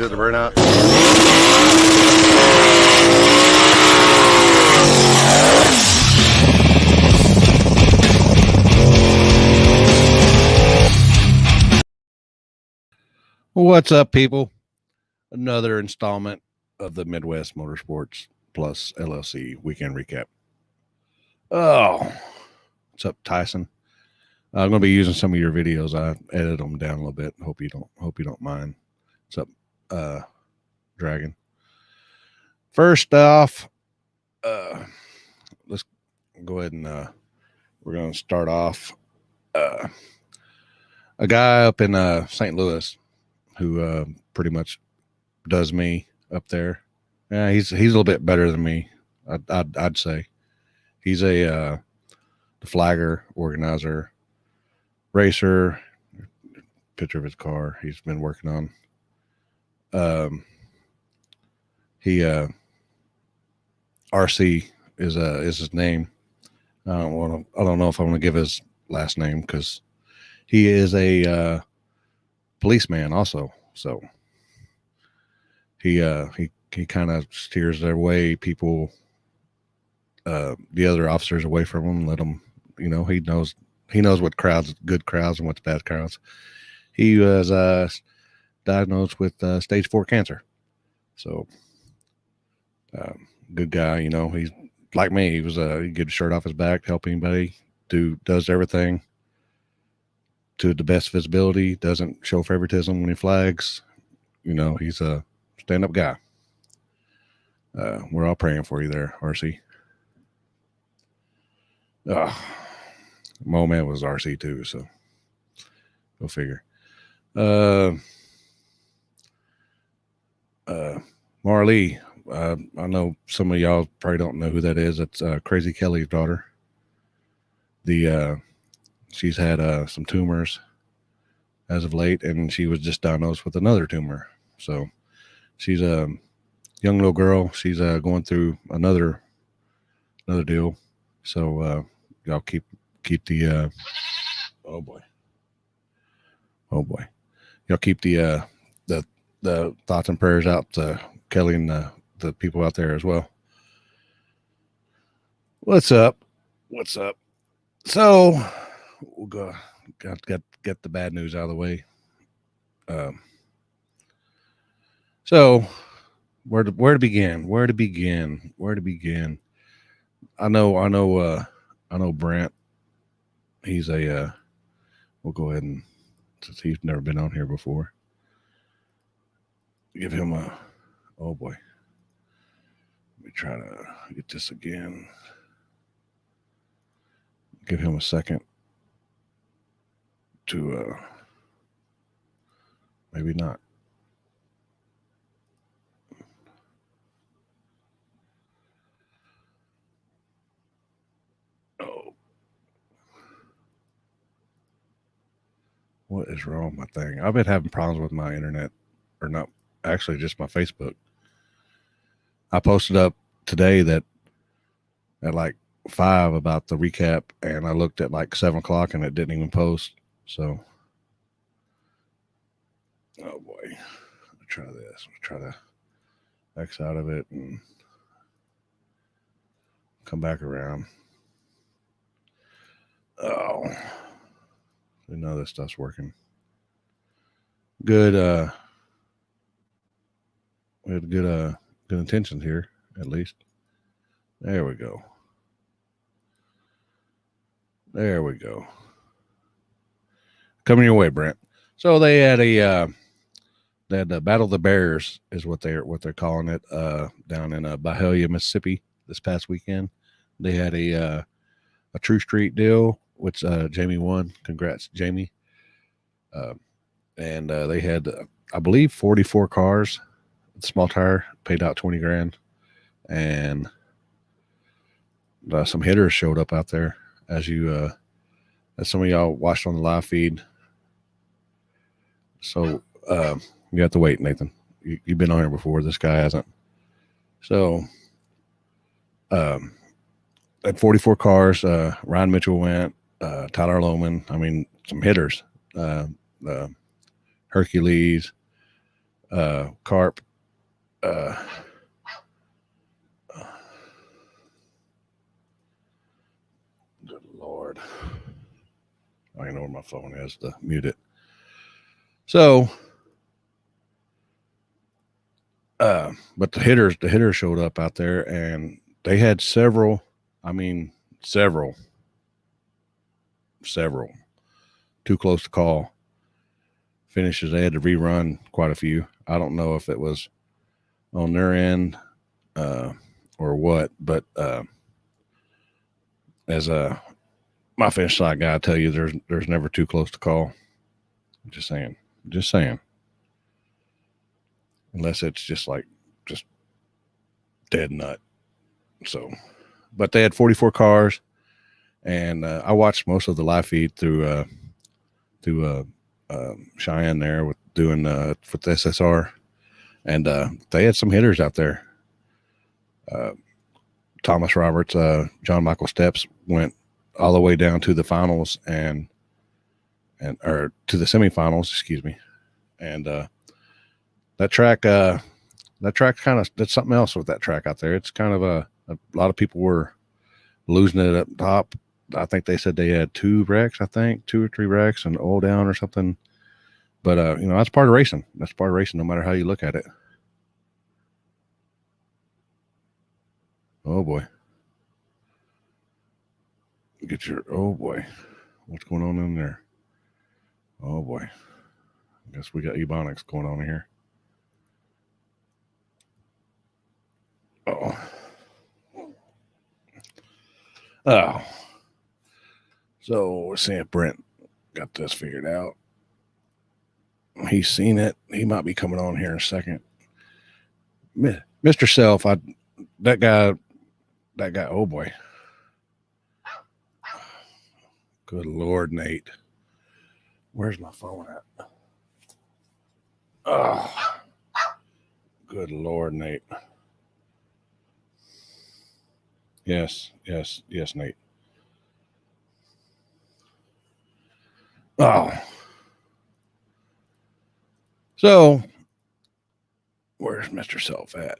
do the burnout. What's up, people? Another installment of the Midwest Motorsports Plus LLC weekend recap. Oh, what's up, Tyson? I'm going to be using some of your videos. I edited them down a little bit. Hope you don't mind. What's up, Dragon? First off, let's go ahead and we're going to start off. A guy up in St. Louis who pretty much does me up there. Yeah, he's a little bit better than me. I'd say he's a the flagger, organizer, racer. Picture of his car he's been working on. He RC is his name. I don't know if I want to give his last name because he is a policeman also. So he kind of steers their way, people, the other officers away from him, let them, he knows what good crowds and what's bad crowds. He was diagnosed with stage 4 cancer. So good guy, he's like me. He was he get a shirt off his back, help anybody, does everything to the best of his ability, doesn't show favoritism when he flags. He's a stand-up guy. We're all praying for you there, RC. Mo Man was RC too, so go figure. Marley, I know some of y'all probably don't know who that is. It's Crazy Kelly's daughter. She's had some tumors as of late, and she was just diagnosed with another tumor. So she's a young little girl. She's going through another deal. So y'all keep the oh boy, y'all keep the thoughts and prayers out to Kelly and the people out there as well. What's up? So we'll go. Get the bad news out of the way. So where to begin? I know Brent. He's we'll go ahead and, since he's never been on here before, give him oh boy. Let me try to get this again. Give him a second to maybe not. Oh, what is wrong with my thing? I've been having problems with my internet, or not, actually just my Facebook. I posted up today that at like 5 about the recap, and I looked at like 7 o'clock and it didn't even post. So oh boy, I'll try this. I'll try to X out of it and come back around. Oh, we know this stuff's working. Good. We had good intentions here, at least. There we go. Coming your way, Brent. So they had the Battle of the Bears is what they're calling it, down in Byhalia, Mississippi this past weekend. They had a True Street deal, which Jamie won. Congrats, Jamie. And they had, I believe, 44 cars. Small tire, paid out $20,000, and some hitters showed up out there, as some of y'all watched on the live feed. So you have to wait, Nathan. You've been on here before. This guy hasn't. So at 44 cars, Ryan Mitchell went, Tyler Lohman. I mean, some hitters. Hercules. carp. Good Lord. I don't know where my phone is to mute it. So, but the hitters showed up out there, and they had several too close to call finishes. They had to rerun quite a few. I don't know if it was on their end or what, but as my finish side guy, I tell you, there's never too close to call. Just saying. Unless it's just dead nut. So, but they had 44 cars, and I watched most of the live feed through Cheyenne there with doing with the SSR, and they had some hitters out there. Thomas Roberts, John Michael Steps went all the way down to the finals or to the semifinals, excuse me. And that track kind of, that's something else with that track out there. It's kind of a lot of people were losing it up top. I think they said they had 2 wrecks, 2 or 3 wrecks and oil down or something. But, that's part of racing. That's part of racing, no matter how you look at it. Oh, boy. Oh, boy. What's going on in there? Oh, boy. I guess we got Ebonics going on here. Oh. So, let's see if Brent got this figured out. He's seen it. He might be coming on here in a second. Mr. Self, that guy, oh boy. Good Lord, Nate. Where's my phone at? Oh, good Lord, Nate. Yes, Nate. Oh. So, where's Mr. Self at?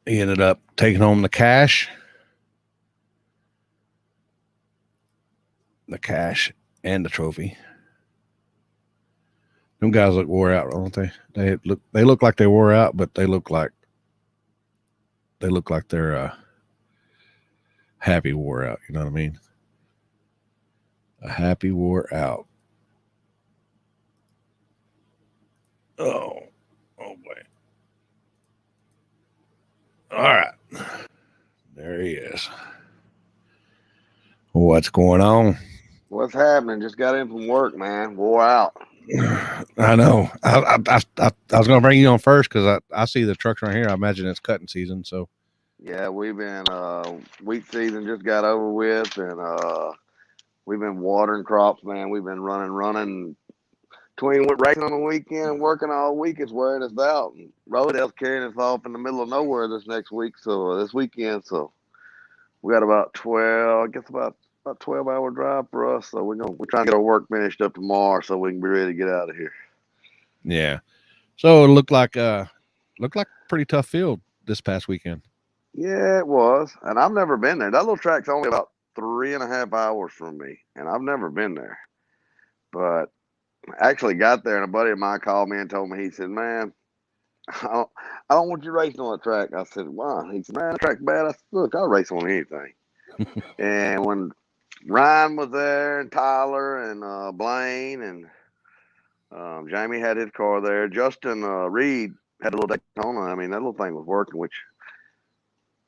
He ended up taking home the cash and the trophy. Them guys look wore out, don't they? They look like they wore out, but they look like they're happy wore out. You know what I mean? A happy wore out. Oh boy. All right. There he is. What's going on? What's happening? Just got in from work, man. Wore out. I know. I was going to bring you on first because I see the trucks right here. I imagine it's cutting season. So Yeah, we've been wheat season just got over with, and we've been watering crops, man. We've been running between racing on the weekend and working all week. It's wearing us out. And Rodale's carrying us off in the middle of nowhere this weekend. So we got about 12-hour drive for us. So we're trying to get our work finished up tomorrow so we can be ready to get out of here. Yeah. So it looked like a pretty tough field this past weekend. Yeah, it was. And I've never been there. That little track's only about 3.5 hours from me, and I've never been there. But I actually got there, and a buddy of mine called me and told me, he said, man, I don't want you racing on that track. I said, why? He said, man, that track's bad. I said, look, I'll race on anything. And when Ryan was there, and Tyler, and Blaine, and Jamie had his car there, Justin Reed had a little Daytona. I mean, that little thing was working, which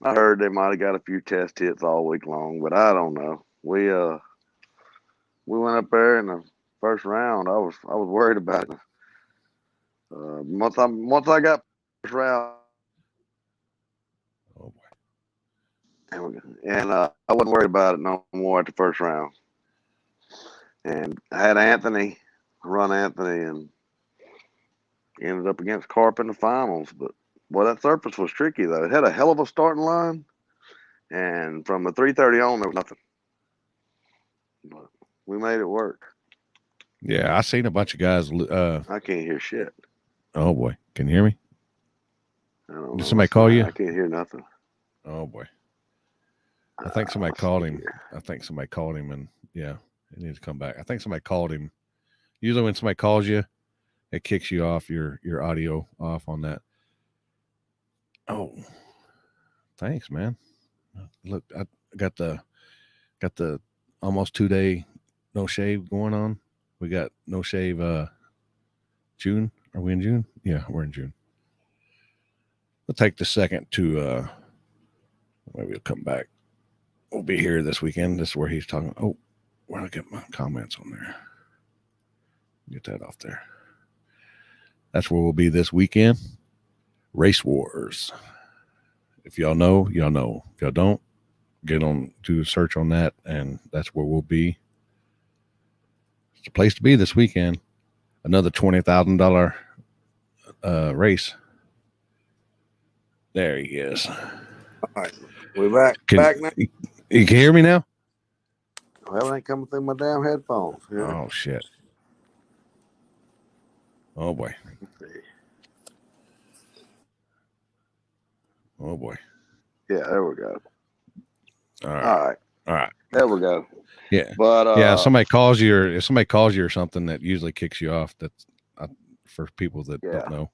I heard they might have got a few test hits all week long, but I don't know. We went up there in the first round. I was worried about it. Once I got first round, Oh boy. and I wasn't worried about it no more at the first round. And I had Anthony, and ended up against Carp in the finals. But boy, that surface was tricky though. It had a hell of a starting line, and from the 330 on, there was nothing. But we made it work. Yeah, I seen a bunch of guys. I can't hear shit. Oh boy. Can you hear me? I don't Did know. somebody call you? I can't hear nothing. Oh boy. I think somebody called him. I think somebody called him, and yeah, he needs to come back. I think somebody called him. Usually when somebody calls you, it kicks you off your audio off on that. Oh, thanks, man. Look, I got the almost 2-day no shave going on. We got no shave June. Are we in June? Yeah, we're in June. We'll take the second to maybe we'll come back. We'll be here this weekend. This is where he's talking. Oh, where do I get my comments on there? Get that off there. That's where we'll be this weekend. Race Wars. If y'all know, y'all know. If y'all don't, get on, do a search on that, and that's where we'll be. It's a place to be this weekend. Another $20,000 race. There he is. All right, we're back. Back now. You can hear me now? Well, it ain't coming through my damn headphones. Yeah. Oh shit. Oh boy. Let's see. Oh boy. Yeah, there we go. All right. There we go. Yeah. But yeah, if somebody calls you or something, that usually kicks you off. That's for people that don't know.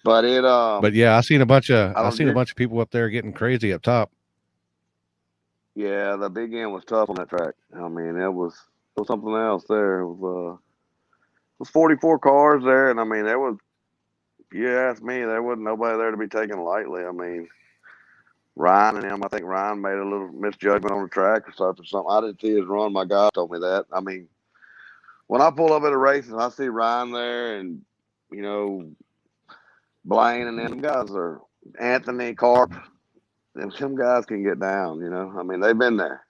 But it But yeah, I seen a bunch of people up there getting crazy up top. Yeah, the big end was tough on that track. I mean, it was something else there. It was 44 cars there, and I mean, if you ask me, there wasn't nobody there to be taken lightly. I mean, Ryan and him, I think Ryan made a little misjudgment on the track or something. I didn't see his run. My guy told me that. I mean, when I pull up at a race and I see Ryan there, and you know, Blaine and them guys are Anthony Carp, them guys can get down. You know, I mean, they've been there.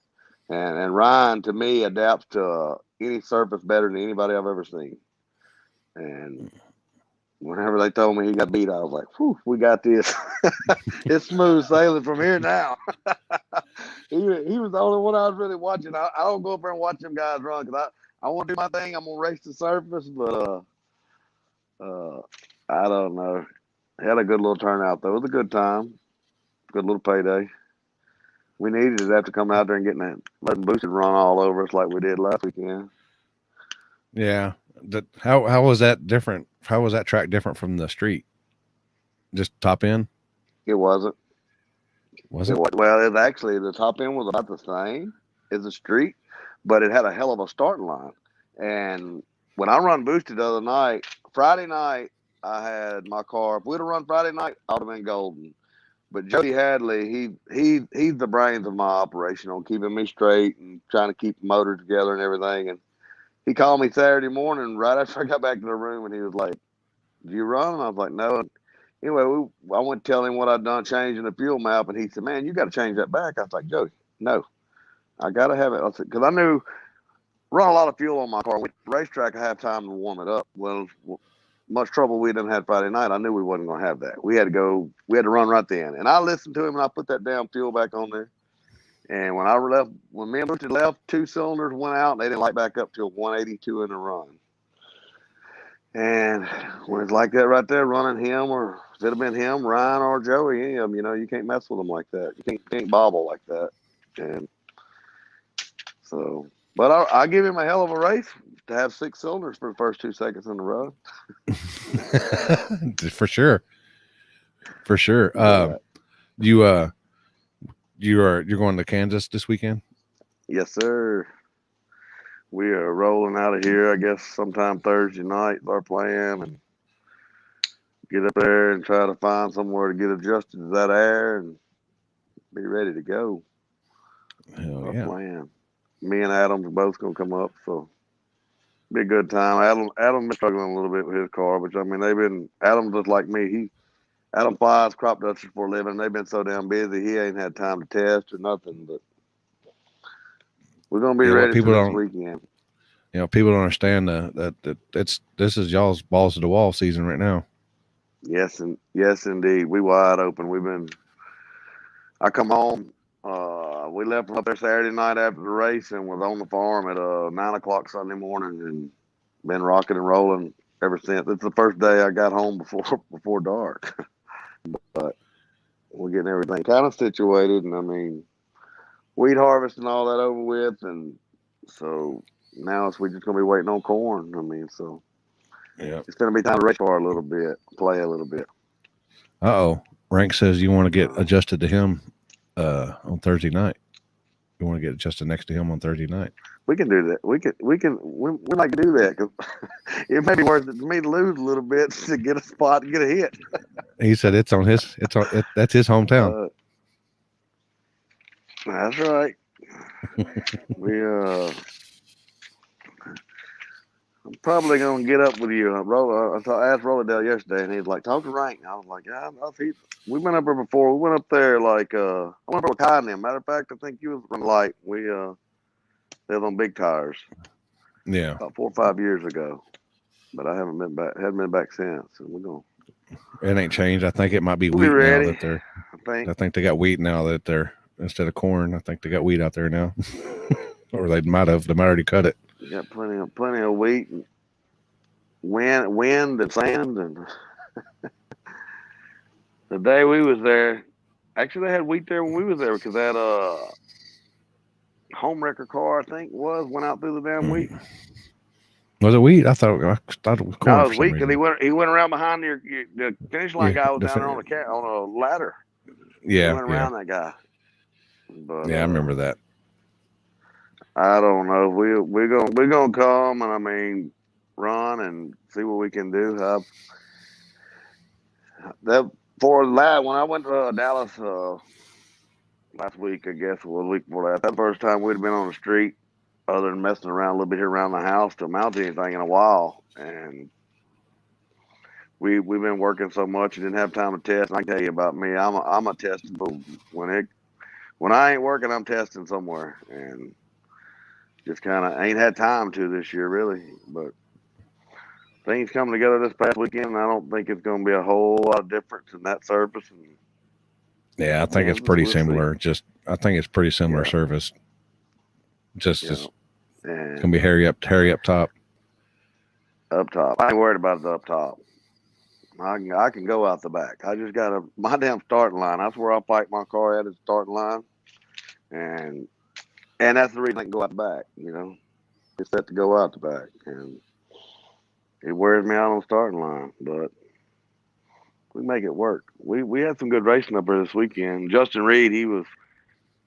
And Ryan, to me, adapts to any surface better than anybody I've ever seen. And whenever they told me he got beat, I was like, whew, we got this. It's smooth sailing from here now. he was the only one I was really watching. I don't go up there and watch them guys run because I want to do my thing. I'm going to race the surface, but I don't know. Had a good little turnout, though. It was a good time. Good little payday. We needed it after coming out there and letting Boosted run all over us like we did last weekend. Yeah. How was that different? How was that track different from the street? Just top end? It wasn't. Was it? Well, it actually, the top end was about the same as the street, but it had a hell of a starting line. And when I run Boosted the other night, Friday night, I had my car. If we'd have run Friday night, I would have been golden. But Jody Hadley, he's the brains of my operation on keeping me straight and trying to keep the motor together and everything. And he called me Saturday morning right after I got back to the room, and he was like, "Did you run?" And I was like, "No." And anyway, I went to tell him what I'd done changing the fuel map, and he said, "Man, you got to change that back." I was like, "Jody, no, I got to have it." I said, because I knew run a lot of fuel on my car. With the racetrack, I have time to warm it up. Well, much trouble we done had Friday night. I knew we wasn't going to have that. We had to run right then. And I listened to him, and I put that damn fuel back on there. And when me and Boosted left, 2 cylinders went out, and they didn't light back up till 182 in the run. And when it's like that right there, running him, or if it have been him, Ryan, or Joey, any of them, you can't mess with them like that. You can't bobble like that. And so, but I give him a hell of a race to have 6 cylinders for the first 2 seconds in the row. For sure. You're going to Kansas this weekend? Yes, sir. We are rolling out of here, I guess, sometime Thursday night. Our plan, and get up there and try to find somewhere to get adjusted to that air and be ready to go. Hell our yeah. plan. Me and Adam are both gonna come up, so be a good time. Adam's been struggling a little bit with his car, which I mean Adam just like me. Adam flies crop dusters for a living. They've been so damn busy he ain't had time to test or nothing. But we're gonna be ready for this weekend. People don't understand that this is y'all's balls to the wall season right now. Yes, indeed. We wide open. I come home. We left from up there Saturday night after the race and was on the farm at 9 o'clock Sunday morning and been rocking and rolling ever since. It's the first day I got home before dark. But we're getting everything kind of situated, and I mean, wheat harvest and all that over with, and so now we're just gonna be waiting on corn. I mean, so Yeah. it's gonna be time to race car a little bit, play a little bit. Uh-oh. Rank says you want to get adjusted to him on Thursday night. You want to get adjusted next to him on Thursday night. We can do that. We like to do that because it may be worth it to me to lose a little bit to get a spot and get a hit. He said that's his hometown. That's right. I'm probably gonna get up with you. I asked Rolladale yesterday, and he's like, "Talk to Rank." I was like, "Yeah, we've been up there before. We went up there like I went up with Kai and them. Matter of fact, I think you was running light. We they was on big tires. Yeah, about 4 or 5 years ago, but I haven't been back. Haven't been back since. So we're gonna. It ain't changed. I think it might be We'll wheat ready, now that they're. I think they got wheat now that they're instead of corn. I think they got wheat out there now, or they might have. They might already cut it. You got plenty of wheat and wind and sand and. The day we was there, actually they had wheat there when we was there because that home wrecker car I think went out through the damn wheat. Was it wheat? I thought it was corn. No, it was wheat because he went around behind the finish line guy was down there on a ladder. Yeah, he went around that guy. But, yeah, I remember that. I don't know. We're gonna come and I mean run and see what we can do. When I went to Dallas last week, I guess, or the week before that, the first time we'd been on the street, other than messing around a little bit here around the house, to mount anything in a while. And we've been working so much and didn't have time to test. And I can tell you about me, I'm a testing fool. When I ain't working, I'm testing somewhere, and just kind of ain't had time to this year really. But things coming together this past weekend, and I don't think it's going to be a whole lot of difference in that surface. And yeah, I think it's pretty similar. I think it's pretty similar surface. Just it's gonna be hairy up top. Up top, I ain't worried about the up top. I can go out the back. I just got my damn starting line. That's where I park my car at, is the starting line, and that's the reason I can go out the back. You know, it's set to go out the back, and it wears me out on the starting line, but we make it work. We had some good racing up there this weekend. Justin Reed, he was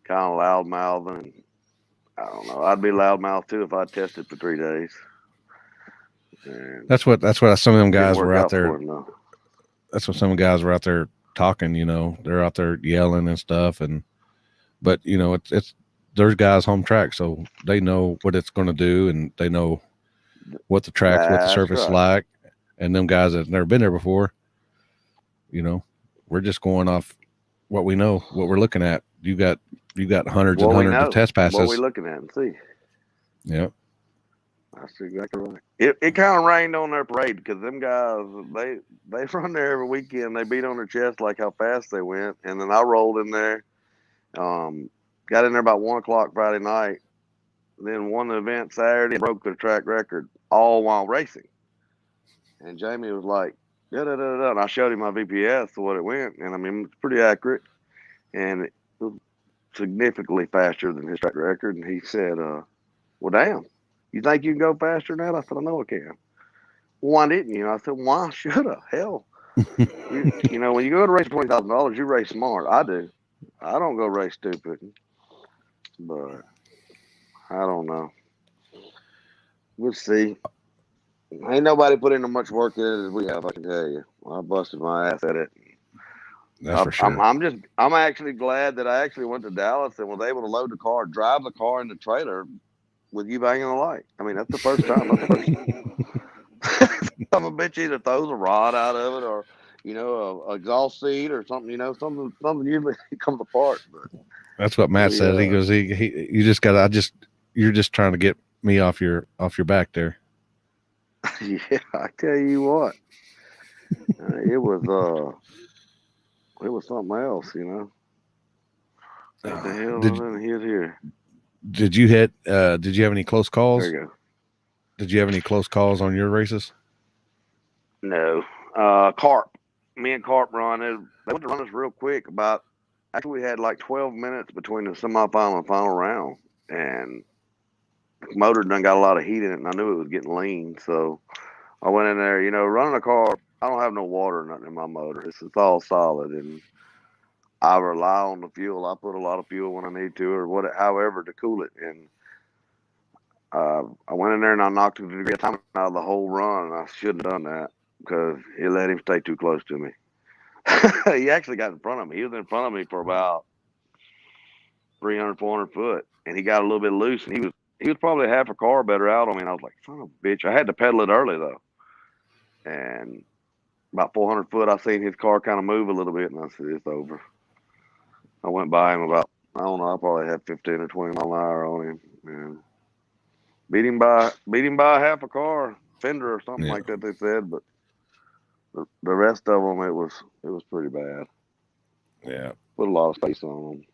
kind of loud mouthing. I don't know. I'd be loud mouthed too if I tested for 3 days. And that's what some of them guys were out there. Him, that's what some guys were out there talking. You know, they're out there yelling and stuff. But you know, it's there's guys home track, so they know what it's going to do, and they know what the track's, what the surface is like. And them guys that have never been there before, you know, we're just going off what we know, what we're looking at. You got hundreds and hundreds of test passes. What we're looking at and see. Yep. That's exactly right. It kind of rained on their parade because them guys, they run there every weekend. They beat on their chest like how fast they went. And then I rolled in there, got in there about 1 o'clock Friday night, then won the event Saturday and broke the track record all while racing. And Jamie was like, da da da da. And I showed him my VPS to what it went. And I mean, it's pretty accurate. And it was significantly faster than his track record. And he said, well, damn. You think you can go faster than that? I said, I know I can. Well, why didn't you? I said, why should I? Hell. you know, when you go to race for $20,000, you race smart. I do. I don't go race stupid. But I don't know. We'll see. Ain't nobody put in as much work in it as we have, I can tell you. I busted my ass at it. That's for sure. I'm actually glad that I actually went to Dallas and was able to load the car, drive the car in the trailer with you banging the light. I mean, that's the first time. Some of a bitch either throws a rod out of it, or you know, a exhaust seat or something. You know, something usually comes apart. But that's what Matt said. He goes, you just got you're just trying to get me off your back there. Yeah, I tell you what, it was something else. You know, what the hell he is here. Did you have any close calls? There you go. Did you have any close calls on your races? No. Carp. Me and Carp run. They went to run us real quick. Actually, we had like 12 minutes between the semifinal and final round. And the motor done got a lot of heat in it, and I knew it was getting lean. So I went in there, running a car. I don't have no water or nothing in my motor. It's all solid. And I rely on the fuel. I put a lot of fuel when I need to, or however, to cool it. And I went in there and I knocked the degree of time out of the whole run, and I shouldn't have done that because it let him stay too close to me. He actually got in front of me. He was in front of me for about 300, 400 foot, and he got a little bit loose, and he was probably half a car better out on me. And I was like, son of a bitch. I had to pedal it early though, and about 400 foot, I seen his car kind of move a little bit, and I said, it's over. I went by him about, I don't know, I probably had 15 or 20 mile an hour on him, and beat him by half a car, fender or something like that, they said. But the rest of them, it was pretty bad. Yeah, put a lot of space on them.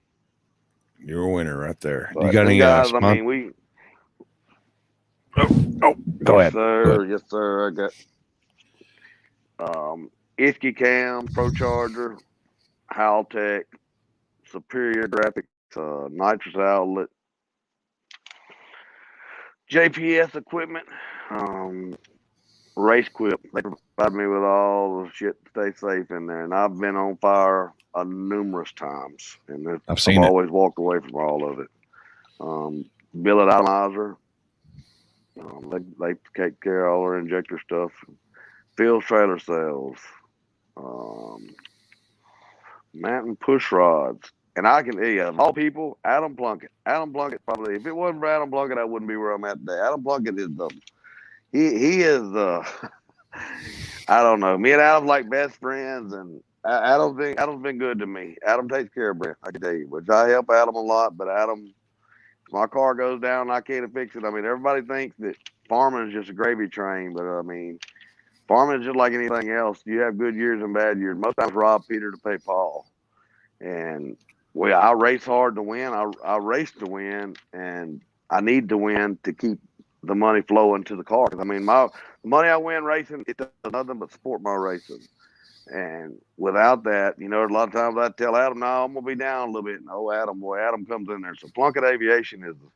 You're a winner right there. But you got any guys? I mean, we. Go ahead, sir. Go ahead. Yes, sir. I got Iski Cam, Pro Charger, Haltech, Superior Graphics, Nitrous Outlet, JPS equipment, Race Quip. They provide me with all the shit to stay safe in there, and I've been on fire numerous times, and I've always walked away from all of it. Billet Atomizer. They take care of all our injector stuff. Field trailer sales. Mountain push rods. And I can tell you, of all people, Adam Plunkett. Adam Plunkett probably, if it wasn't for Adam Plunkett, I wouldn't be where I'm at today. Adam Plunkett is he is I don't know. Me and Adam like best friends, and Adam's been good to me. Adam takes care of Brent, I can tell you. Which I help Adam a lot, but Adam, if my car goes down, I can't fix it. I mean, everybody thinks that farming is just a gravy train, but I mean, farming is just like anything else. You have good years and bad years. Most times rob Peter to pay Paul. And I race hard to win. I race to win, and I need to win to keep the money flowing to the car. Because I mean, the money I win racing, it does nothing but support my racing. And without that, a lot of times I tell Adam, "No, I'm gonna be down a little bit." And Adam comes in there. So Plunkett Aviation is a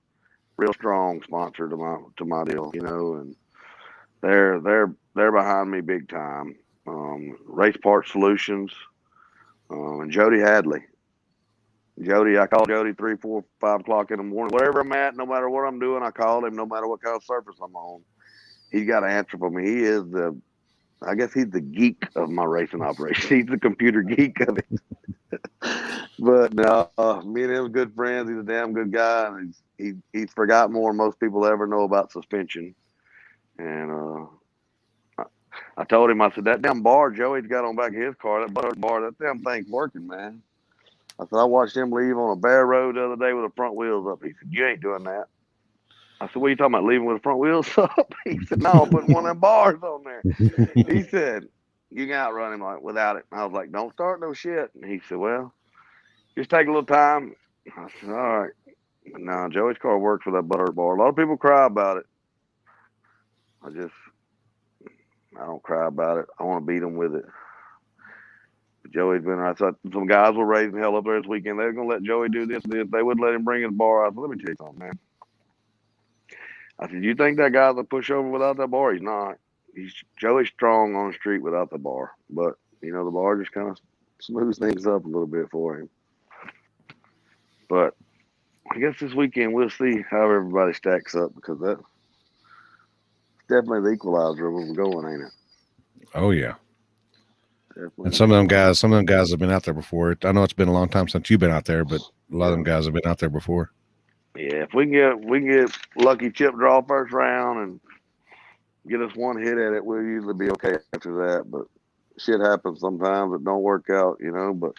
real strong sponsor to my deal, and they're behind me big time. Race Part Solutions, and Jody Hadley. I call Jody 3, 4, 5 o'clock in the morning. Wherever I'm at, no matter what I'm doing, I call him no matter what kind of surface I'm on. He's got to answer for me. He is I guess he's the geek of my racing operation. He's the computer geek of it. But me and him are good friends. He's a damn good guy, and he's forgot more than most people ever know about suspension. And I told him, I said, that damn bar Joey's got on back of his car, that damn thing's working, man. I said, I watched him leave on a bare road the other day with the front wheels up. He said, you ain't doing that. I said, what are you talking about, leaving with the front wheels up? He said, no, I'm putting one of them bars on there. He said, you can outrun him without it. And I was like, don't start no shit. And he said, well, just take a little time. I said, all right. But no, Joey's car works with that butter bar. A lot of people cry about it. I don't cry about it. I want to beat them with it. Joey's been. I thought some guys were raising hell up there this weekend. They were gonna let Joey do this. They wouldn't let him bring his bar out. Let me tell you something, man. I said, you think that guy's a pushover without that bar? He's not. Joey's strong on the street without the bar, but the bar just kind of smooths things up a little bit for him. But I guess this weekend we'll see how everybody stacks up, because that's definitely the equalizer of where we're going, ain't it? Oh yeah. Definitely. And some of them guys have been out there before. I know it's been a long time since you've been out there, but a lot of them guys have been out there before. Yeah, if we can get lucky chip draw first round and get us one hit at it, we'll usually be okay after that. But shit happens sometimes. It don't work out, but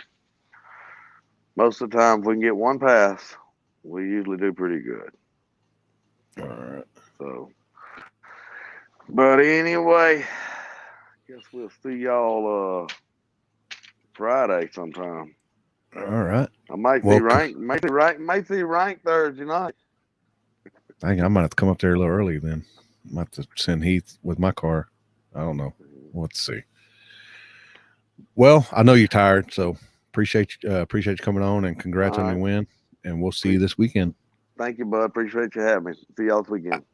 most of the time, if we can get one pass, we usually do pretty good. All right. So, but anyway, I guess we'll see y'all Friday sometime. All right. I might see Rank Thursday night. I might have to come up there a little early then. I might have to send Heath with my car. I don't know. Let's see. Well, I know you're tired, so appreciate you coming on, and congrats on your win. And we'll see you this weekend. Thank you, bud. Appreciate you having me. See y'all this weekend.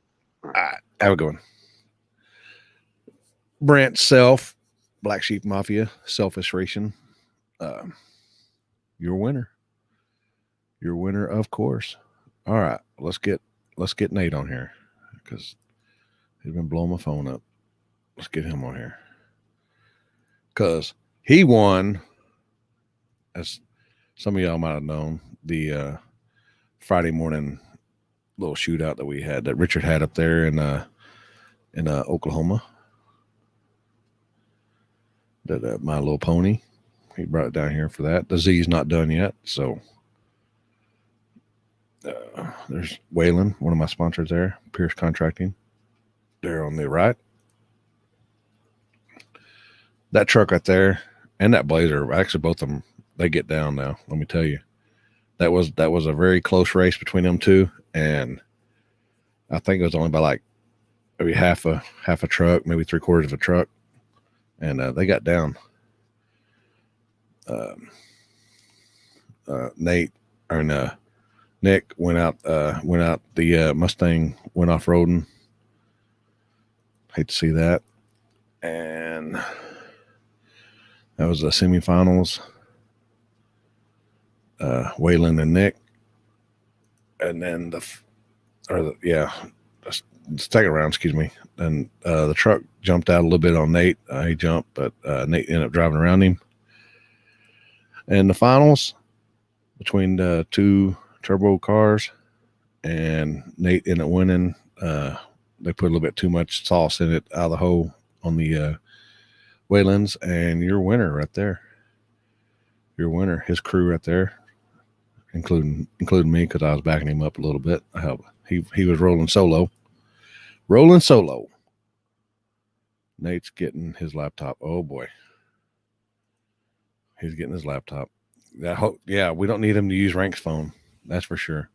All right. Have a good one. Brent Self, Black Sheep Mafia, Selfish Racing. Your winner. Your winner, of course. All right, let's get Nate on here because he's been blowing my phone up. Let's get him on here because he won, as some of y'all might have known, the Friday morning little shootout that we had, that Richard had up there in Oklahoma. That My Little Pony. He brought it down here for that. The Z's not done yet, so there's Waylon, one of my sponsors there, Pierce Contracting. There on the right. That truck right there and that Blazer, actually both of them, they get down now. Let me tell you, that was a very close race between them two, and I think it was only by like maybe half a truck, maybe 3/4 of a truck, and they got down. Nate or Nick went out the Mustang, went off roading. Hate to see that. And that was the semifinals. Waylon and Nick. And then the second round, excuse me. And the truck jumped out a little bit on Nate. He jumped, but Nate ended up driving around him. And the finals between the two turbo cars, and Nate ended up winning. They put a little bit too much sauce in it out of the hole on the Waylons, and your winner right there. Your winner, his crew right there, including me, because I was backing him up a little bit. He was rolling solo. Nate's getting his laptop. Oh boy, he's getting his laptop. Yeah, we don't need him to use Rank's phone. That's for sure.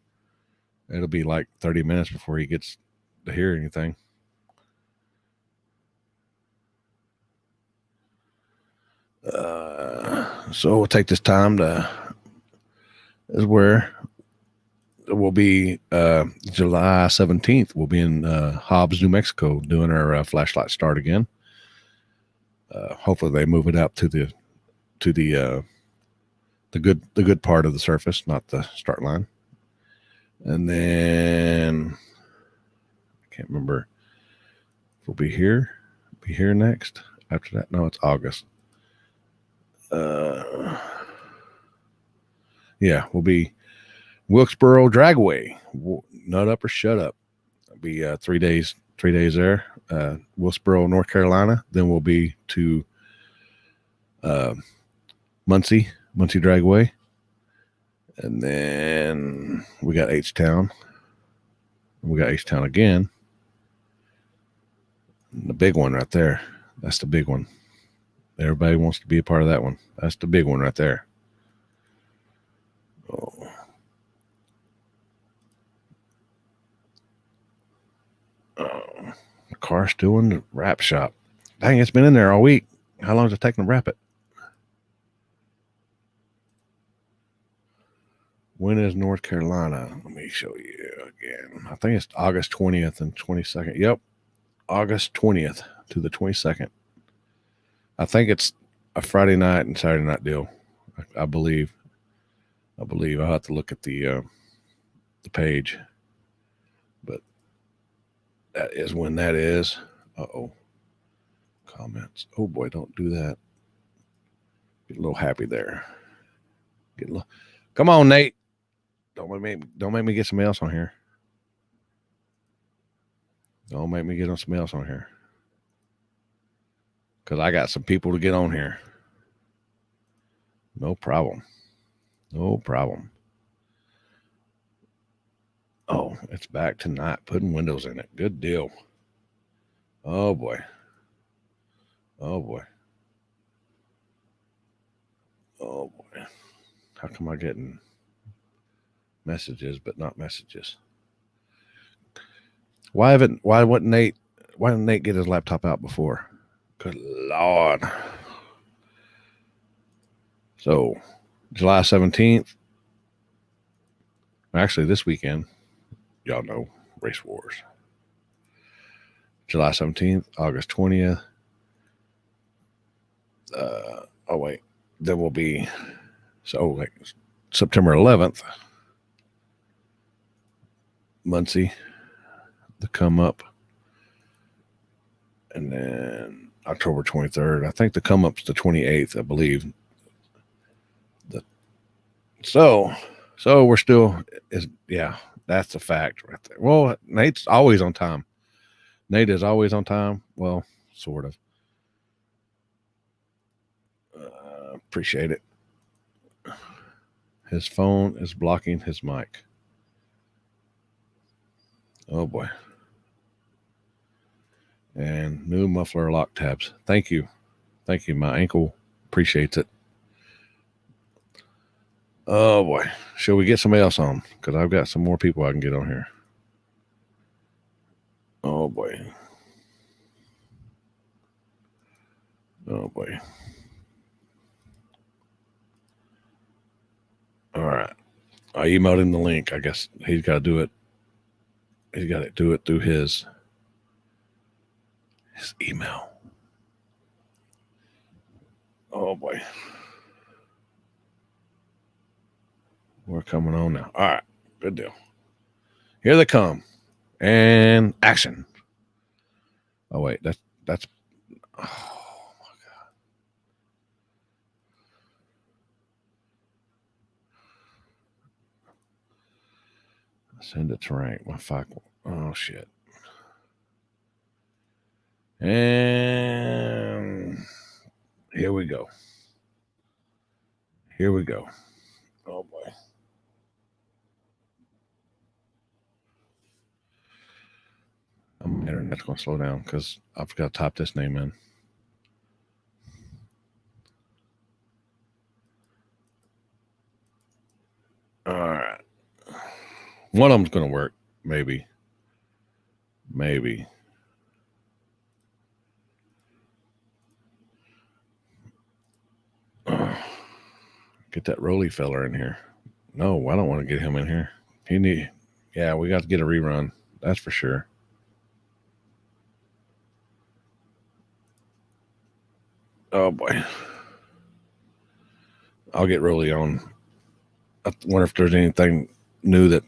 It'll be like 30 minutes before he gets to hear anything. So we'll take this time is where we'll be July 17th. We'll be in Hobbs, New Mexico, doing our flashlight start again. Hopefully they move it out to the good part of the surface, not the start line. And then I can't remember if we'll be here next after that. No, it's August. Yeah, we'll be Wilkesboro Dragway, Nut Up or Shut Up. It'll be 3 days there. Wilkesboro, North Carolina. Then we'll be to Muncie Dragway. And then we got H-Town. We got H-Town again. And the big one right there. That's the big one. Everybody wants to be a part of that one. That's the big one right there. Oh. The car's still in the wrap shop. Dang, it's been in there all week. How long is it taking to wrap it? When is North Carolina? Let me show you again. I think it's August 20th and 22nd. Yep. August 20th to the 22nd. I think it's a Friday night and Saturday night deal. I believe. I'll have to look at the page. But that is when that is. Uh-oh. Comments. Oh boy, don't do that. Get a little happy there. Come on, Nate. Don't make me get somebody else on here. Don't make me get on somebody else on here. Because I got some people to get on here. No problem. Oh, it's back tonight. Putting windows in it. Good deal. Oh, boy. How come I getting messages but not messages? Why didn't Nate get his laptop out before? Good Lord. So, July 17th. Actually, this weekend, y'all know Race Wars. July 17th, August 20th. There will be, September 11th, Muncie, the Come Up. And then October 23rd. I think the Come Up's the 28th, I believe. So we're still, that's a fact right there. Well, Nate's always on time. Nate is always on time. Well, sort of. Appreciate it. His phone is blocking his mic. Oh boy. And new muffler lock tabs. Thank you. My ankle appreciates it. Oh boy. Shall we get somebody else on? Because I've got some more people I can get on here. Oh boy. All right. I emailed him the link. I guess he's got to do it. He's got to do it through his email. Oh boy. We're coming on now. All right. Good deal. Here they come. And action. Oh wait, that's oh my God. Send it to rank. My fuck. Oh shit. And here we go. Oh boy. My internet's gonna slow down because I forgot to type this name in. All right. One of them's gonna work. Maybe. Get that Rolly feller in here. No, I don't want to get him in here. We got to get a rerun. That's for sure. Oh boy. I'll get Rolly on. I wonder if there's anything new that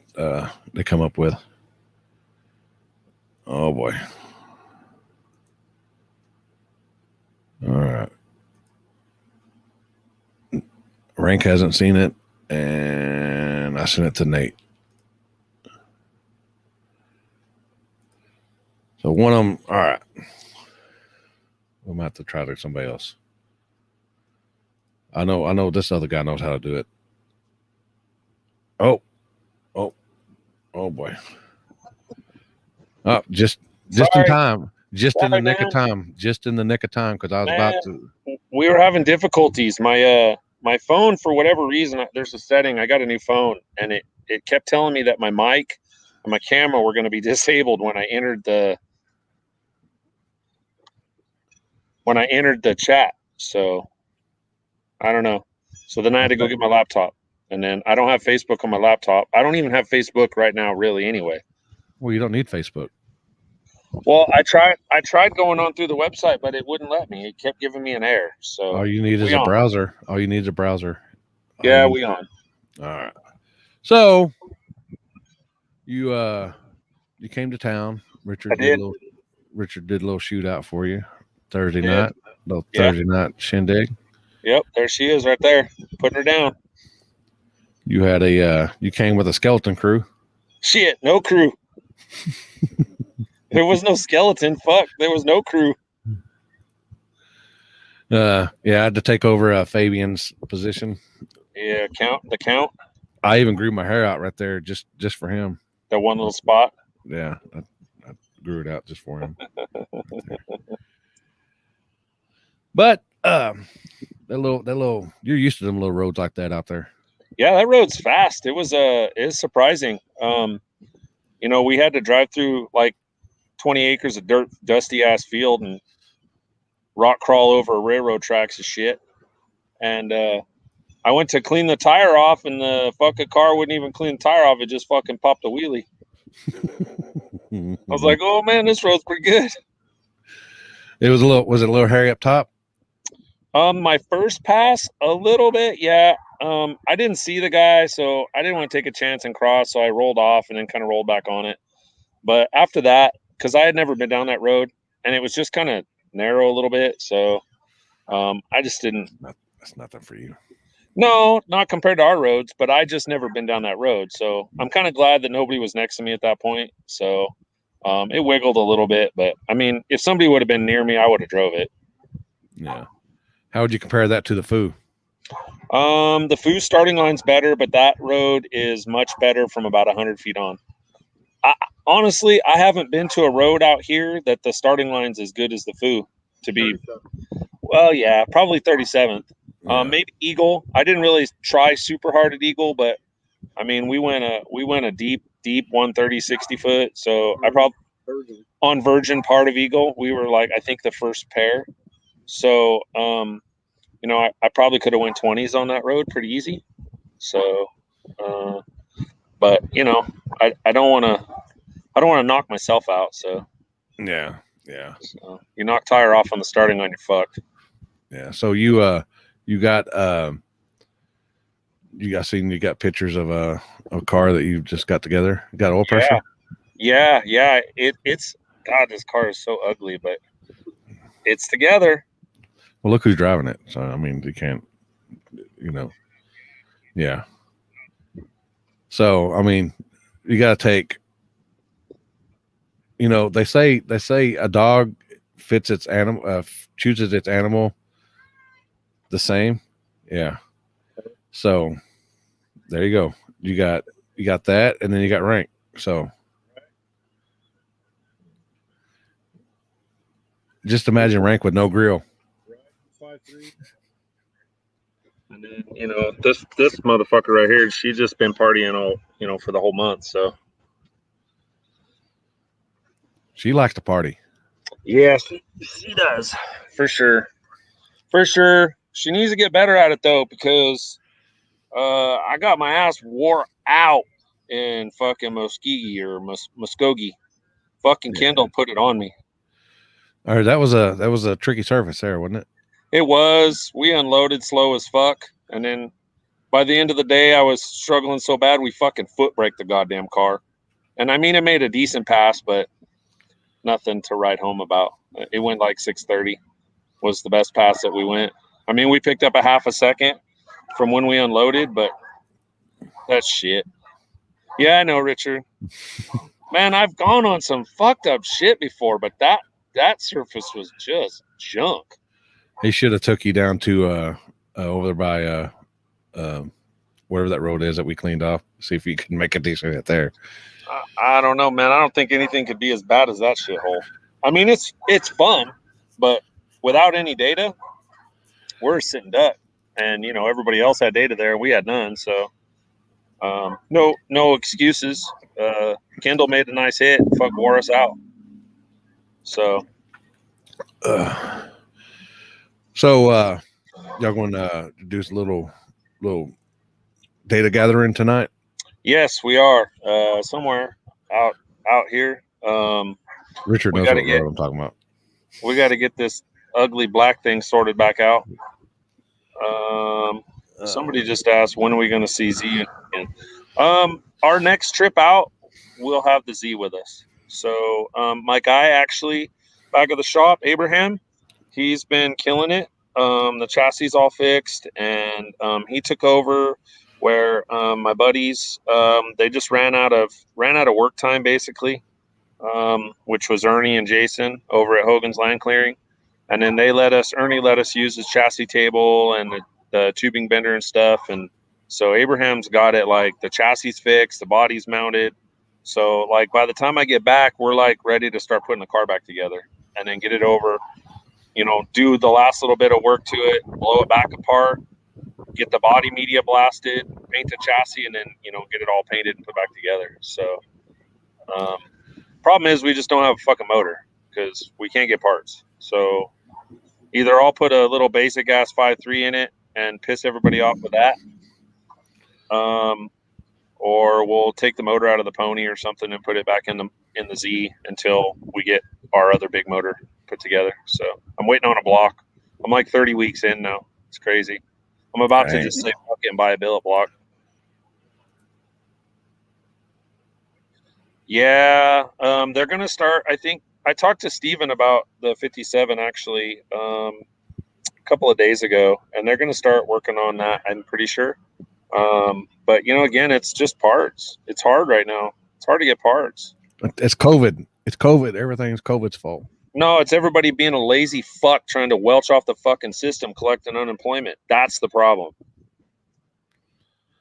they come up with. Oh boy. All right. Rank hasn't seen it, and I sent it to Nate. So one of them, all right. We might have to try to somebody else. I know this other guy knows how to do it. Oh boy. Oh, just in time. Just in the nick of time. Because I was about to. We were having difficulties. My phone, for whatever reason, there's a setting. I got a new phone, and it kept telling me that my mic and my camera were going to be disabled when I entered the chat. So I don't know. So then I had to go get my laptop, and then I don't have Facebook on my laptop. I don't even have Facebook right now, really. Anyway. Well, you don't need Facebook. Well, I tried going on through the website, but it wouldn't let me. It kept giving me an error. So all you need is a browser. Yeah, we on. All right. So you came to town. Richard did a little shootout for you Thursday night. Thursday night shindig. Yep, there she is right there, putting her down. You had you came with a skeleton crew. Shit, no crew. There was no skeleton. Fuck, there was no crew. I had to take over Fabian's position. Yeah, the count. I even grew my hair out right there just for him. That one little spot. Yeah, I grew it out just for him. But that little, you're used to them little roads like that out there. Yeah, that road's fast. It was surprising. We had to drive through like 20 acres of dirt, dusty ass field, and rock crawl over railroad tracks and shit. And I went to clean the tire off, and the fucking car wouldn't even clean the tire off. It just fucking popped a wheelie. I was like, oh man, this road's pretty good. Was it a little hairy up top? My first pass, a little bit, yeah. I didn't see the guy, so I didn't want to take a chance and cross, so I rolled off and then kind of rolled back on it. But after that, because I had never been down that road, and it was just kind of narrow a little bit, so I just didn't. That's nothing for you. No, not compared to our roads, but I just never been down that road, so I'm kind of glad that nobody was next to me at that point. So it wiggled a little bit, but I mean, if somebody would have been near me, I would have drove it. Yeah. How would you compare that to the Foo? The Foo starting line's better, but that road is much better from about 100 feet on. Honestly, I haven't been to a road out here that the starting line's as good as the Foo to be. 37. Well, yeah, probably 37th. Yeah. Maybe Eagle. I didn't really try super hard at Eagle, but I mean, we went a deep 130, 60 foot. So I probably on Virgin part of Eagle, we were like, I think the first pair. So, you know, I probably could have went 20s on that road pretty easy. So, but you know, I don't want to knock myself out. So, yeah. So you knock tire off on the starting line, you're fucked. Yeah. So you got pictures of a car that you just got together. You got oil pressure? Yeah. It's God, this car is so ugly, but it's together. Well, look who's driving it. So I mean, you can't, you know. Yeah. So I mean, you got to take. You know, they say a dog fits its animal, chooses its animal the same. Yeah. So there you go. You got that, and then you got rank. So just imagine rank with no grill. And then, you know, this motherfucker right here, she's just been partying all, you know, for the whole month. So she likes to party. Yeah, she does. For sure. She needs to get better at it though, because I got my ass wore out in fucking Muskogee. Fucking Kendall put it on me. All right, that was a tricky surface there, wasn't it? It was. We unloaded slow as fuck, and then by the end of the day, I was struggling so bad we fucking foot braked the goddamn car. And I mean, it made a decent pass, but nothing to write home about. It went like 630 was the best pass that we went. I mean, we picked up a half a second from when we unloaded, but that's shit. Yeah, I know, Richard. Man, I've gone on some fucked up shit before, but that surface was just junk. He should have took you down to over there by wherever that road is that we cleaned off. See if you can make a decent hit there. I don't know, man. I don't think anything could be as bad as that shithole. I mean, it's fun, but without any data, we're sitting duck. And you know, everybody else had data there, we had none. So no excuses. Kendall made a nice hit, fuck wore us out. So y'all going to do a little data gathering tonight? Yes, we are. Somewhere out here. Richard knows what road I'm talking about. We got to get this ugly black thing sorted back out. Somebody just asked, when are we going to see Z again? Our next trip out, we'll have the Z with us. So my guy actually back of the shop, Abraham, he's been killing it. The chassis all fixed, and he took over where my buddies they just ran out of work time basically, which was Ernie and Jason over at Hogan's Land Clearing, and then Ernie let us use his chassis table and the tubing bender and stuff, and so Abraham's got it, like the chassis fixed, the body's mounted, so like by the time I get back, we're like ready to start putting the car back together and then get it over, you know, do the last little bit of work to it, blow it back apart, get the body media blasted, paint the chassis, and then, you know, get it all painted and put back together. So problem is we just don't have a fucking motor because we can't get parts. So Either I'll put a little basic ass 5.3 in it and piss everybody off with that, or we'll take the motor out of the Pony or something and put it back in the Z until we get our other big motor put together. So I'm waiting on a block. I'm like 30 weeks in now. It's crazy. I'm about to just say fuck it and buy a billet block. Yeah, they're gonna start. I think I talked to Steven about the 57 actually a couple of days ago, and they're gonna start working on that. I'm pretty sure. But again, it's just parts. It's hard right now. It's hard to get parts. It's COVID. It's COVID. Everything's COVID's fault. No, it's everybody being a lazy fuck trying to welch off the fucking system, collecting unemployment. That's the problem.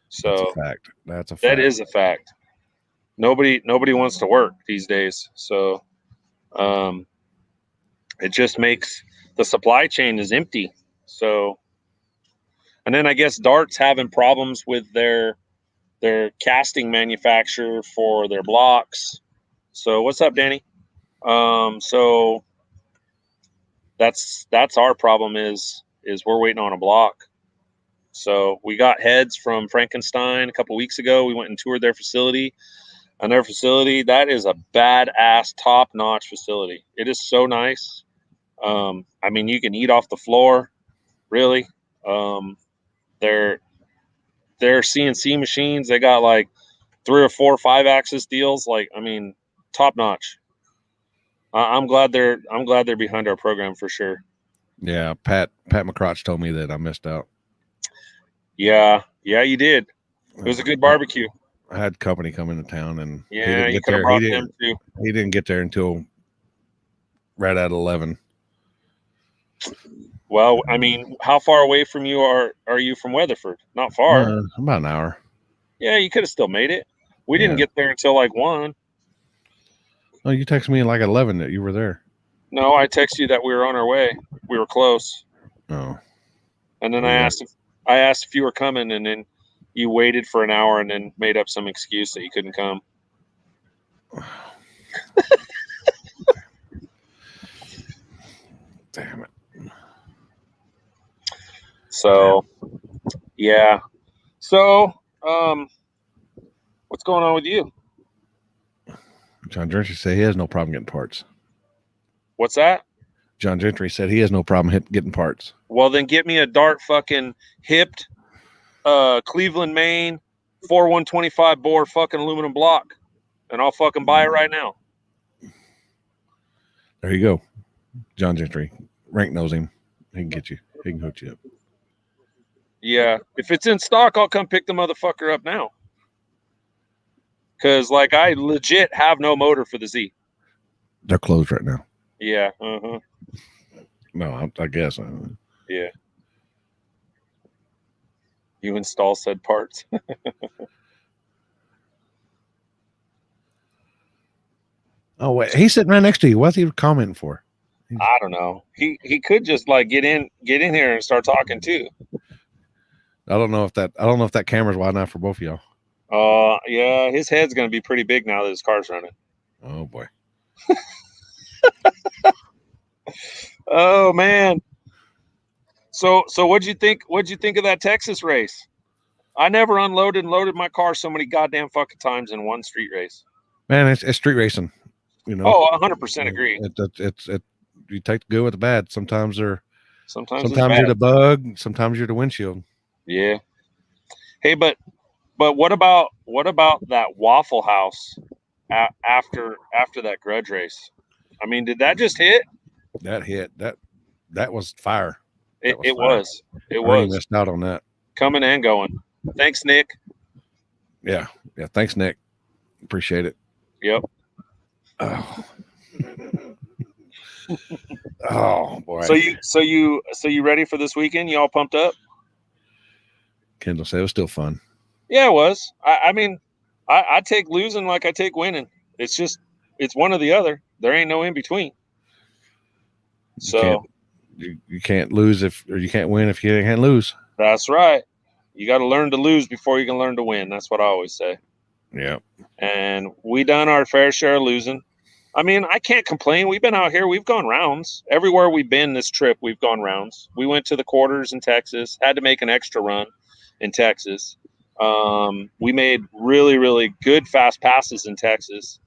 So that's a fact. That's a fact. That is a fact. Nobody wants to work these days. So it just makes the supply chain is empty. So, and then I guess Dart's having problems with their casting manufacturer for their blocks. So what's up, Danny? So that's our problem is we're waiting on a block. So we got heads from Frankenstein a couple weeks ago. We went and toured their facility. And their facility, that is a badass, top-notch facility. It is so nice. I mean, you can eat off the floor, really. They're CNC machines. They got like 3 or 4 5-axis deals. Like, I mean, top-notch. I'm glad they're behind our program for sure. Yeah, Pat McCrotch told me that I missed out. Yeah, you did. It was a good barbecue. I had company come into town, and yeah, you could have brought them too. He didn't get there until right at 11. Well, I mean, how far away from you are you from Weatherford? Not far. About an hour. Yeah, you could have still made it. We didn't get there until like 1. Oh, you texted me at like 11 that you were there. No, I texted you that we were on our way. We were close. Oh. And then I asked if you were coming, and then you waited for an hour and then made up some excuse that you couldn't come. Damn it. So, yeah. So, what's going on with you? John Gentry said he has no problem getting parts. What's that? John Gentry said he has no problem getting parts. Well, then get me a Dart fucking hipped Cleveland, Maine 4125 bore fucking aluminum block, and I'll fucking buy it right now. There you go. John Gentry. Rank knows him. He can get you. He can hook you up. Yeah. If it's in stock, I'll come pick the motherfucker up now. Because, like, I legit have no motor for the Z. They're closed right now. Yeah. No, I guess. Yeah. You install said parts. Oh, wait. He's sitting right next to you. What's he commenting for? I don't know. He could just like get in here and start talking too. I don't know if that camera's wide enough for both of y'all. Yeah, his head's gonna be pretty big now that his car's running. Oh boy. Oh man. So what'd you think of that Texas race? I never unloaded and loaded my car so many goddamn fucking times in one street race. Man, it's street racing. You know. Oh, 100% agree. It's you take the good with the bad. Sometimes you're bad. the bug, sometimes you're the windshield. Yeah. Hey, but what about that Waffle House after that grudge race? I mean, did that just hit? That hit. That was fire. It was. It I really was. missed out on that. Coming and going. Thanks, Nick. Yeah. Thanks, Nick. Appreciate it. Yep. Oh. Oh boy. So you ready for this weekend? You all pumped up? Kendall said it was still fun. Yeah, it was. I mean, I take losing like I take winning. It's one or the other. There ain't no in between. So you can't lose or you can't win if you can't lose. That's right. You got to learn to lose before you can learn to win. That's what I always say. Yeah. And we done our fair share of losing. I mean, I can't complain. We've been out here. We've gone rounds. Everywhere we've been this trip, we've gone rounds. We went to the quarters in Texas, had to make an extra run in Texas. We made really, really good fast passes in Texas.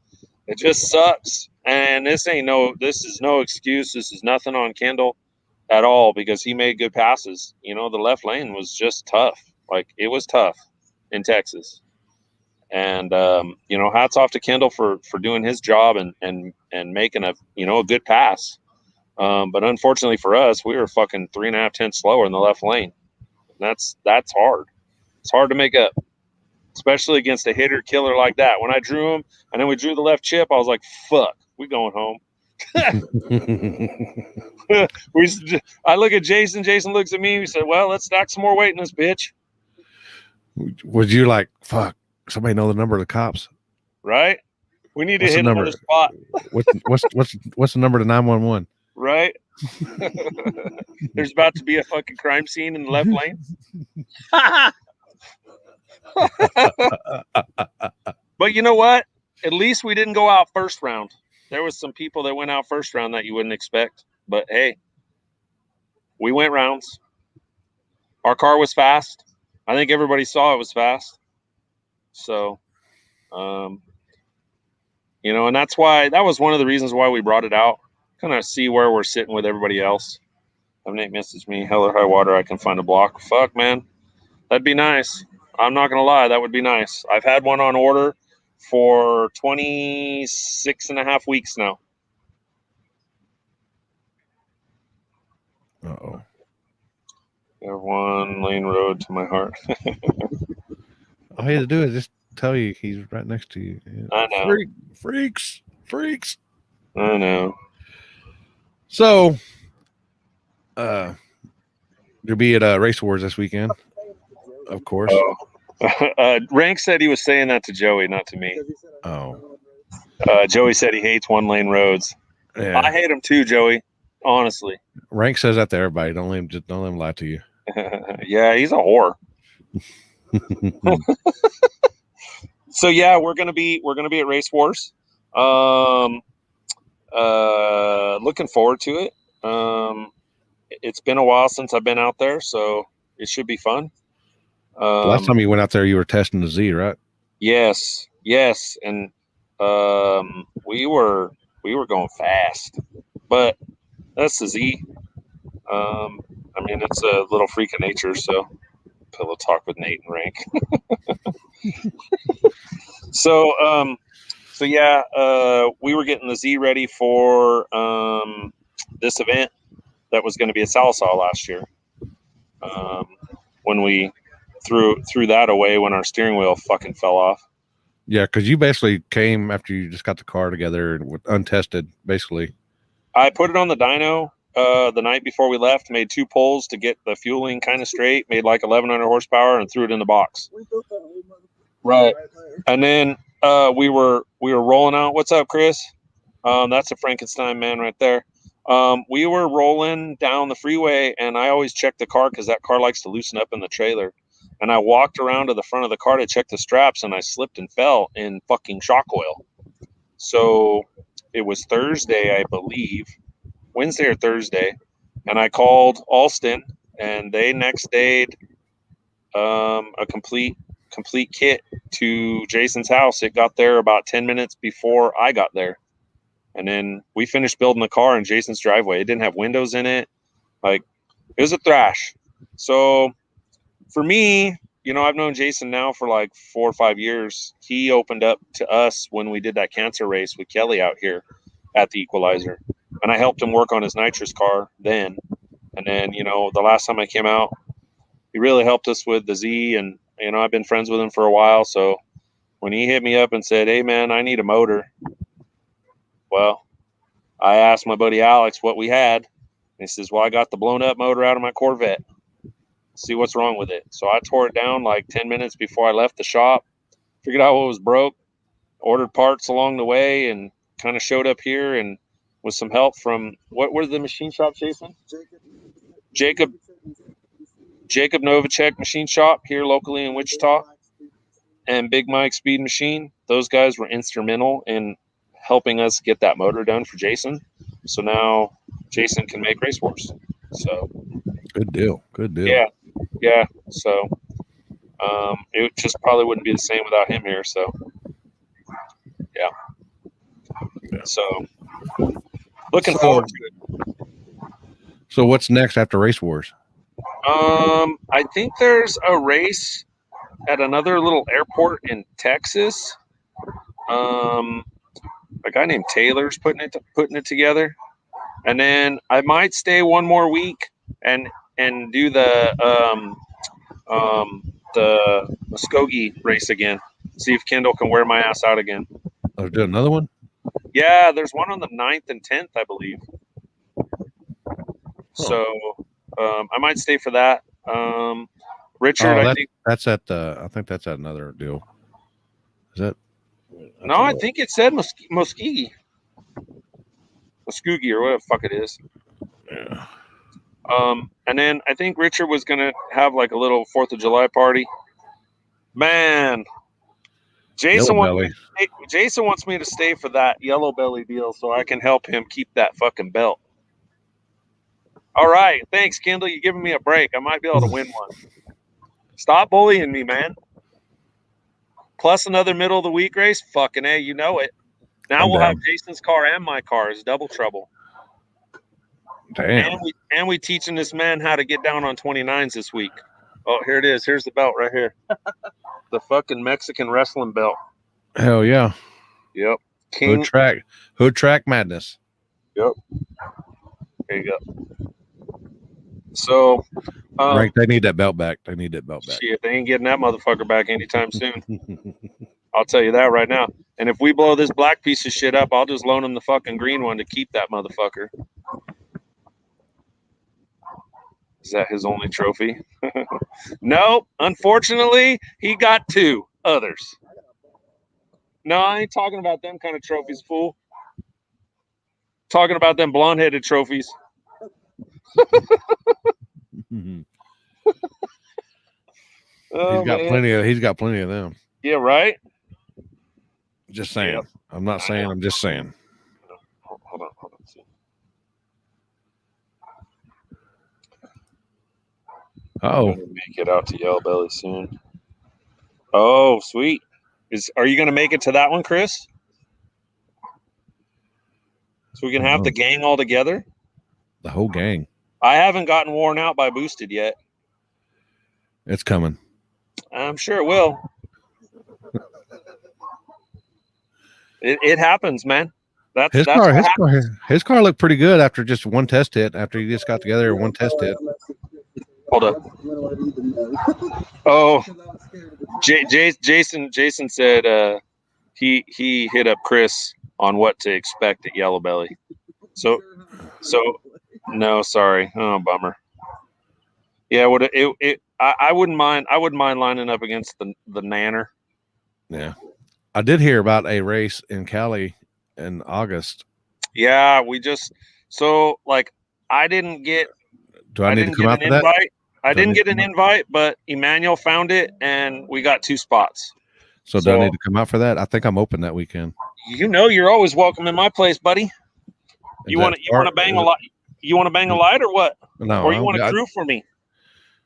It just sucks. And this is no excuse. This is nothing on Kendall at all, because he made good passes. You know, the left lane was just tough. Like, it was tough in Texas. And you know, hats off to Kendall for doing his job and making a good pass. But unfortunately for us, we were fucking 3.5 tenths slower in the left lane. That's hard. It's hard to make up, especially against a hitter killer like that. When I drew him and then we drew the left chip, I was like, fuck, we going home. I look at Jason. Jason looks at me. We said, well, let's stack some more weight in this bitch. Would you like, fuck, somebody know the number of the cops? Right? We need to hit another spot. What's the number to 911? Right? There's about to be a fucking crime scene in the left lane. But you know what? At least we didn't go out first round. There was some people that went out first round that you wouldn't expect. But hey, we went rounds. Our car was fast. I think everybody saw it was fast. So, and that was one of the reasons why we brought it out. Kind of see where we're sitting with everybody else. Nate messaged me, hell or high water, I can find a block. Fuck, man. That'd be nice. I'm not going to lie. That would be nice. I've had one on order for 26 and a half weeks now. Uh-oh. You have 1 lane road to my heart. All you had to do is just tell you he's right next to you. I know. Freaks. I know. So, you'll be at Race Wars this weekend, of course. Rank said he was saying that to Joey, not to me. Oh. Joey said he hates 1 lane roads. Yeah. I hate them too, Joey. Honestly. Rank says that to everybody. Don't let him lie to you. Yeah, he's a whore. So yeah, we're gonna be at Race Wars. Looking forward to it. It's been a while since I've been out there, so it should be fun. Last time you went out there, you were testing the Z, right? Yes, and we were going fast, but that's the Z. I mean, it's a little freak of nature, so pillow talk with Nate and Rank. So yeah, we were getting the Z ready for this event that was going to be at Salisaw last year. When we threw that away when our steering wheel fucking fell off. Yeah, because you basically came after you just got the car together and untested, basically. I put it on the dyno the night before we left, made 2 pulls to get the fueling kind of straight, made like 1,100 horsepower, and threw it in the box. Right. And then we were rolling out. What's up, Chris? That's a Frankenstein man right there. We were rolling down the freeway, and I always check the car because that car likes to loosen up in the trailer. And I walked around to the front of the car to check the straps, and I slipped and fell in fucking shock oil. So it was Thursday, I believe, Wednesday or Thursday, and I called Alston, and they next dayed a complete kit to Jason's house. It got there about 10 minutes before I got there. And then we finished building the car in Jason's driveway. It didn't have windows in it. Like, it was a thrash. So for me, I've known Jason now for like 4 or 5 years. He opened up to us when we did that cancer race with Kelly out here at the Equalizer. And I helped him work on his nitrous car then. And then, the last time I came out, he really helped us with the Z. And, I've been friends with him for a while. So when he hit me up and said, hey, man, I need a motor. Well, I asked my buddy Alex what we had. And he says, well, I got the blown up motor out of my Corvette. See what's wrong with it. So I tore it down like 10 minutes before I left the shop, figured out what was broke, ordered parts along the way, and kind of showed up here and with some help from what were the machine shop, Jason? Jacob Novacek machine shop here locally in Wichita, and Big Mike Speed Machine. Those guys were instrumental in helping us get that motor done for Jason. So now Jason can make Race Wars. So Good deal. Good deal. yeah, yeah. So it just probably wouldn't be the same without him here. So yeah. So looking forward to it. So what's next after Race Wars? I think there's a race at another little airport in Texas. A guy named Taylor's putting it together, and then I might stay one more week and do the Muskogee race again. See if Kendall can wear my ass out again. Oh, do another one? Yeah, there's one on the 9th and 10th, I believe. So I might stay for that. Richard, I think that's at I think that's at another deal. Is that? No, I think it said Muskogee or whatever the fuck it is. Yeah. And then I think Richard was gonna have like a little 4th of July party. Man, Jason wants me to stay for that yellow belly deal so I can help him keep that fucking belt. All right, thanks, Kendall. You're giving me a break. I might be able to win one. Stop bullying me, man. Plus another middle of the week race. Fucking A, you know it. Now we'll have Jason's car and my car. It's double trouble. Damn. And we teaching this man how to get down on 29s this week. Oh, here it is. Here's the belt right here. The fucking Mexican wrestling belt. Hell yeah. Yep. King. Hood track madness. Yep. There you go. So Frank, they need that belt back. They need that belt back. Shit, they ain't getting that motherfucker back anytime soon. I'll tell you that right now. And if we blow this black piece of shit up, I'll just loan him the fucking green one to keep that motherfucker. Is that his only trophy? No, unfortunately, he got 2 others. No, I ain't talking about them kind of trophies, fool. Talking about them blonde-headed trophies. He's got plenty of them. Yeah, right? Just saying. Yep. I'm not saying, I'm just saying. Hold on. Oh, make it out to Yellow Belly soon. Oh, sweet. Are you gonna make it to that one, Chris? So we can have the gang all together? The whole gang. I haven't gotten worn out by Boosted yet. It's coming. I'm sure it will. It happens, man. His car looked pretty good after just one test hit. After you just got together, one test hit. Hold up. Oh, Jason said he hit up Chris on what to expect at Yellow Belly. So no, sorry. Oh, bummer. Yeah, I wouldn't mind. I wouldn't mind lining up against the Nanner. Yeah, I did hear about a race in Cali in August. Yeah, I didn't get. Do I need to come out for that? I didn't get an invite, but Emmanuel found it, and we got 2 spots. So do I need to come out for that? I think I'm open that weekend. You're always welcome in my place, buddy. You want to bang a light? You want to bang a light or what? No. Or you want to crew for me?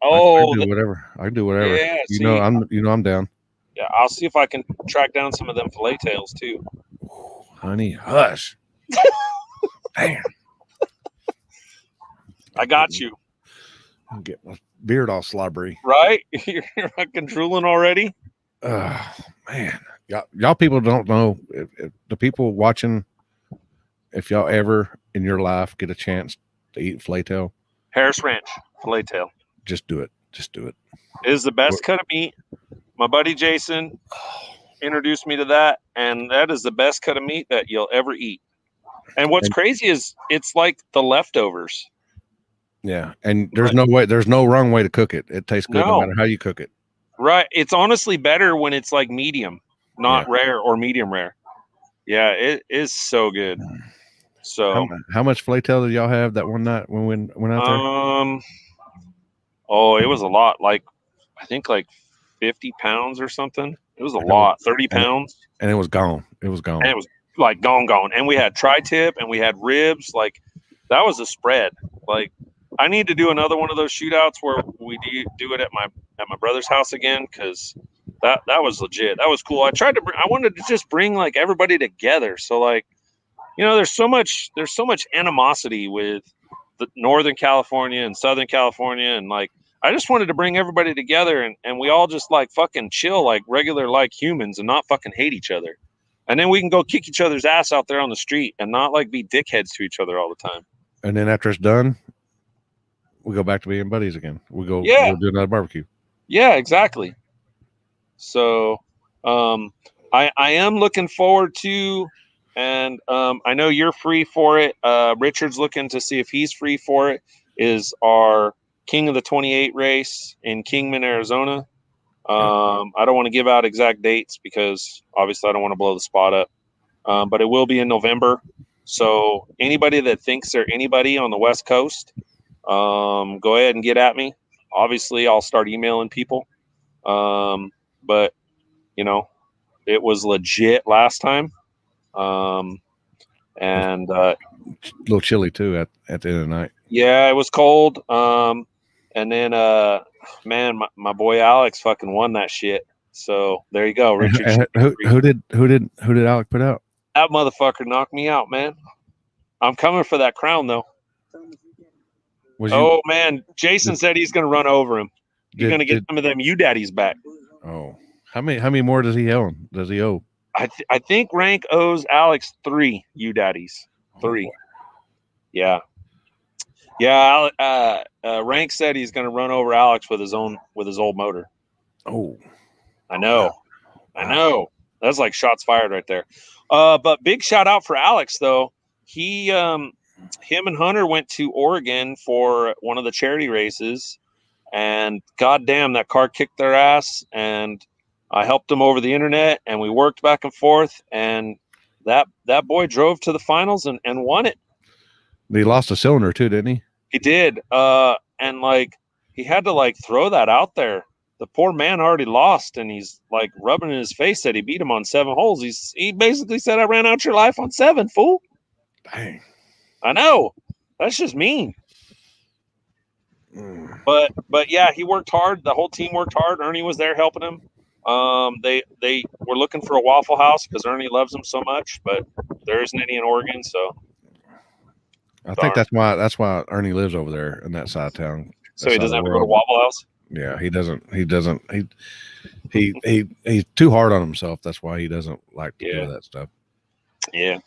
Oh, I can do whatever. Yeah, I'm down. Yeah, I'll see if I can track down some of them fillet tails too. Ooh, honey, hush. Damn. I got you. I'll get my beard all slobbery. Right? You're fucking drooling already? Man. Y'all people don't know. If the people watching, if y'all ever in your life get a chance to eat fillet tail. Harris Ranch, fillet tail. Just do it. Just do it. It is the best cut of meat. My buddy Jason introduced me to that, and that is the best cut of meat that you'll ever eat. And what's crazy is it's like the leftovers. Yeah, and there's no wrong way to cook it. It tastes good no matter how you cook it. Right. It's honestly better when it's like medium, not rare or medium rare. Yeah, it is so good. So how much filet tail did y'all have that one night when we went out there? It was a lot. I think 50 pounds or something. It was a lot. 30 pounds. And it was gone. It was gone. And like gone. And we had tri-tip and we had ribs. Like that was a spread. Like I need to do another one of those shootouts where we do it at my brother's house again, because that was legit. That was cool. I wanted to just bring like everybody together. So like, you know, there's so much animosity with the Northern California and Southern California, and like I just wanted to bring everybody together and we all just like fucking chill like regular like humans and not fucking hate each other. And then we can go kick each other's ass out there on the street and not like be dickheads to each other all the time. And then after it's done, we go back to being buddies again. We'll do another barbecue. Yeah, exactly. So I am looking forward to, and I know you're free for it. Richard's looking to see if he's free for it, is our King of the 28 race in Kingman, Arizona. I don't want to give out exact dates because obviously I don't want to blow the spot up. But it will be in November. So anybody that thinks they're anybody on the West Coast, go ahead and get at me. Obviously, I'll start emailing people. But you know, it was legit last time. And a little chilly too at the end of the night. Yeah, it was cold. And then man, my boy Alex fucking won that shit. So there you go, Richard. Who did Alec put out? That motherfucker knocked me out, man. I'm coming for that crown though. Man, Jason said he's gonna run over him. He's gonna get some of them daddies back. Oh, how many more does he owe? I think Rank owes Alex 3 daddies. 3. Yeah. Rank said he's gonna run over Alex with his old motor. Oh, I know. That's like shots fired right there. But big shout out for Alex though. He him and Hunter went to Oregon for one of the charity races, and goddamn, that car kicked their ass. And I helped them over the internet, and we worked back and forth. And that boy drove to the finals and won it. He lost a cylinder too, didn't he? He did. And like he had to like throw that out there. The poor man already lost, and he's like rubbing in his face that he beat him on 7 holes. He basically said, "I ran out your life on 7, fool." Dang. I know. That's just mean. But yeah, he worked hard. The whole team worked hard. Ernie was there helping him. They were looking for a Waffle House because Ernie loves him so much, but there isn't any in Oregon. So I think that's why Ernie lives over there in that side of town. So he doesn't have to go to Waffle House. Yeah, he doesn't. He's too hard on himself. That's why he doesn't like to do that stuff. Yeah.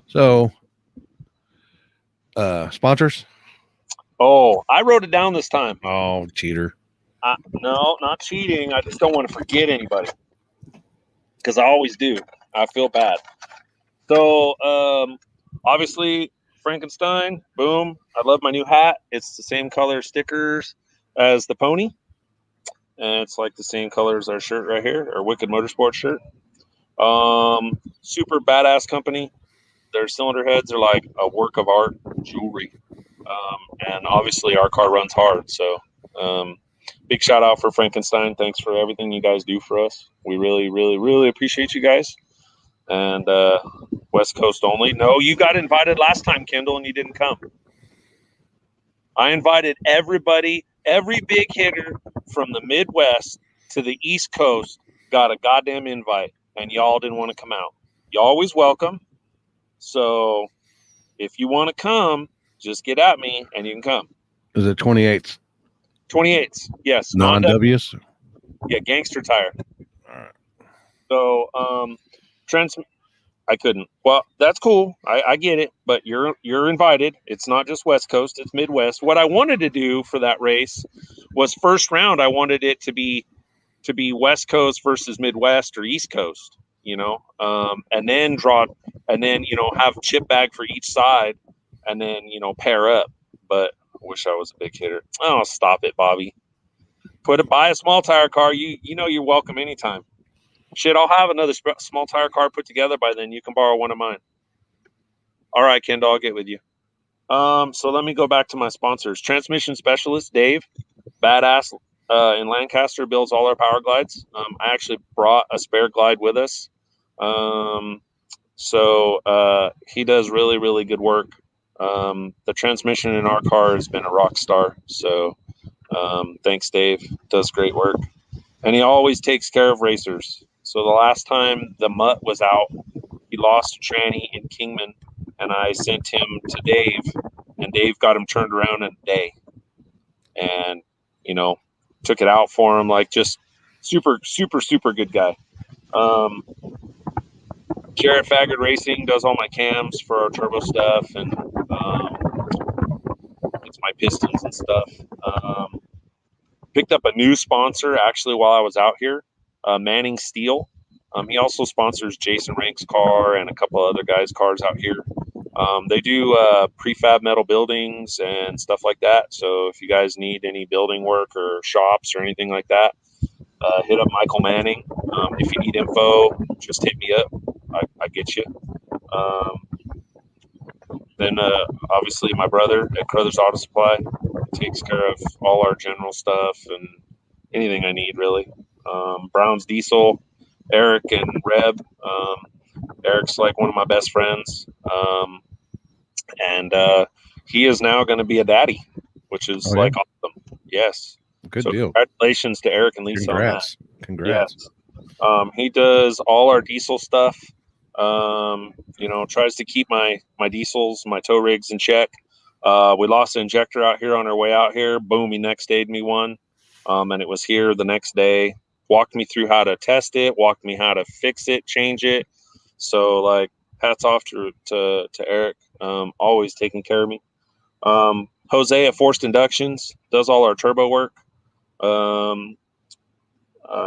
So sponsors. Oh, I wrote it down this time. Oh, cheater. No, not cheating. I just don't want to forget anybody because I always do. I feel bad. So obviously Frankenstein, boom. I love my new hat. It's the same color stickers as the pony. And it's like the same color as our shirt right here, our Wicked Motorsports shirt. Super badass company. Their cylinder heads are like a work of art jewelry. And obviously our car runs hard. So big shout out for Frankenstein. Thanks for everything you guys do for us. We really, really, really appreciate you guys. And West Coast only. No, you got invited last time, Kendall, and you didn't come. I invited everybody, every big hitter from the Midwest to the East Coast got a goddamn invite, and y'all didn't want to come out. Y'all always welcome. So if you want to come, just get at me and you can come. Is it 28s? 28s, yes. Non-W's? Yeah, gangster tire. All right. So I couldn't. Well, that's cool. I get it, but you're invited. It's not just West Coast, it's Midwest. What I wanted to do for that race was first round, I wanted it to be West Coast versus Midwest or East Coast, and then have chip bag for each side and then, pair up. But I wish I was a big hitter. Oh, stop it, Bobby. Buy a small tire car. You're welcome anytime. Shit, I'll have another small tire car put together by then. You can borrow one of mine. All right, Kendall, I'll get with you. So let me go back to my sponsors. Transmission specialist, Dave. Badass. in Lancaster builds all our power glides. I actually brought a spare glide with us. So he does really, really good work. The transmission in our car has been a rock star. So thanks, Dave. Does great work. And he always takes care of racers. So the last time the Mutt was out, he lost a tranny in Kingman, and I sent him to Dave, and Dave got him turned around in a day. And, you know, took it out for him, like just super, super, super good guy. Jarrett Faggard Racing does all my cams for our turbo stuff, and it's my pistons and stuff. Picked up a new sponsor actually while I was out here, Manning Steel. He also sponsors Jason Rank's car and a couple other guys' cars out here. They do prefab metal buildings and stuff like that. So if you guys need any building work or shops or anything like that, hit up Michael Manning. If you need info, just hit me up. I get you. Then obviously my brother at Crothers Auto Supply takes care of all our general stuff and anything I need really. Brown's Diesel, Eric and Reb. Eric's like one of my best friends. And he is now going to be a daddy, which is like awesome. Yes. Good so deal. Congratulations to Eric and Lisa Congrats. on that. Congrats. Yes. He does all our diesel stuff. You know, tries to keep my diesels, my tow rigs in check. We lost an injector out here on our way out here. Boom, he next dayed me one. And it was here the next day. Walked me through how to test it, walked me how to fix it, change it. So like hats off to Eric. Always taking care of me. Jose at Forced Inductions does all our turbo work.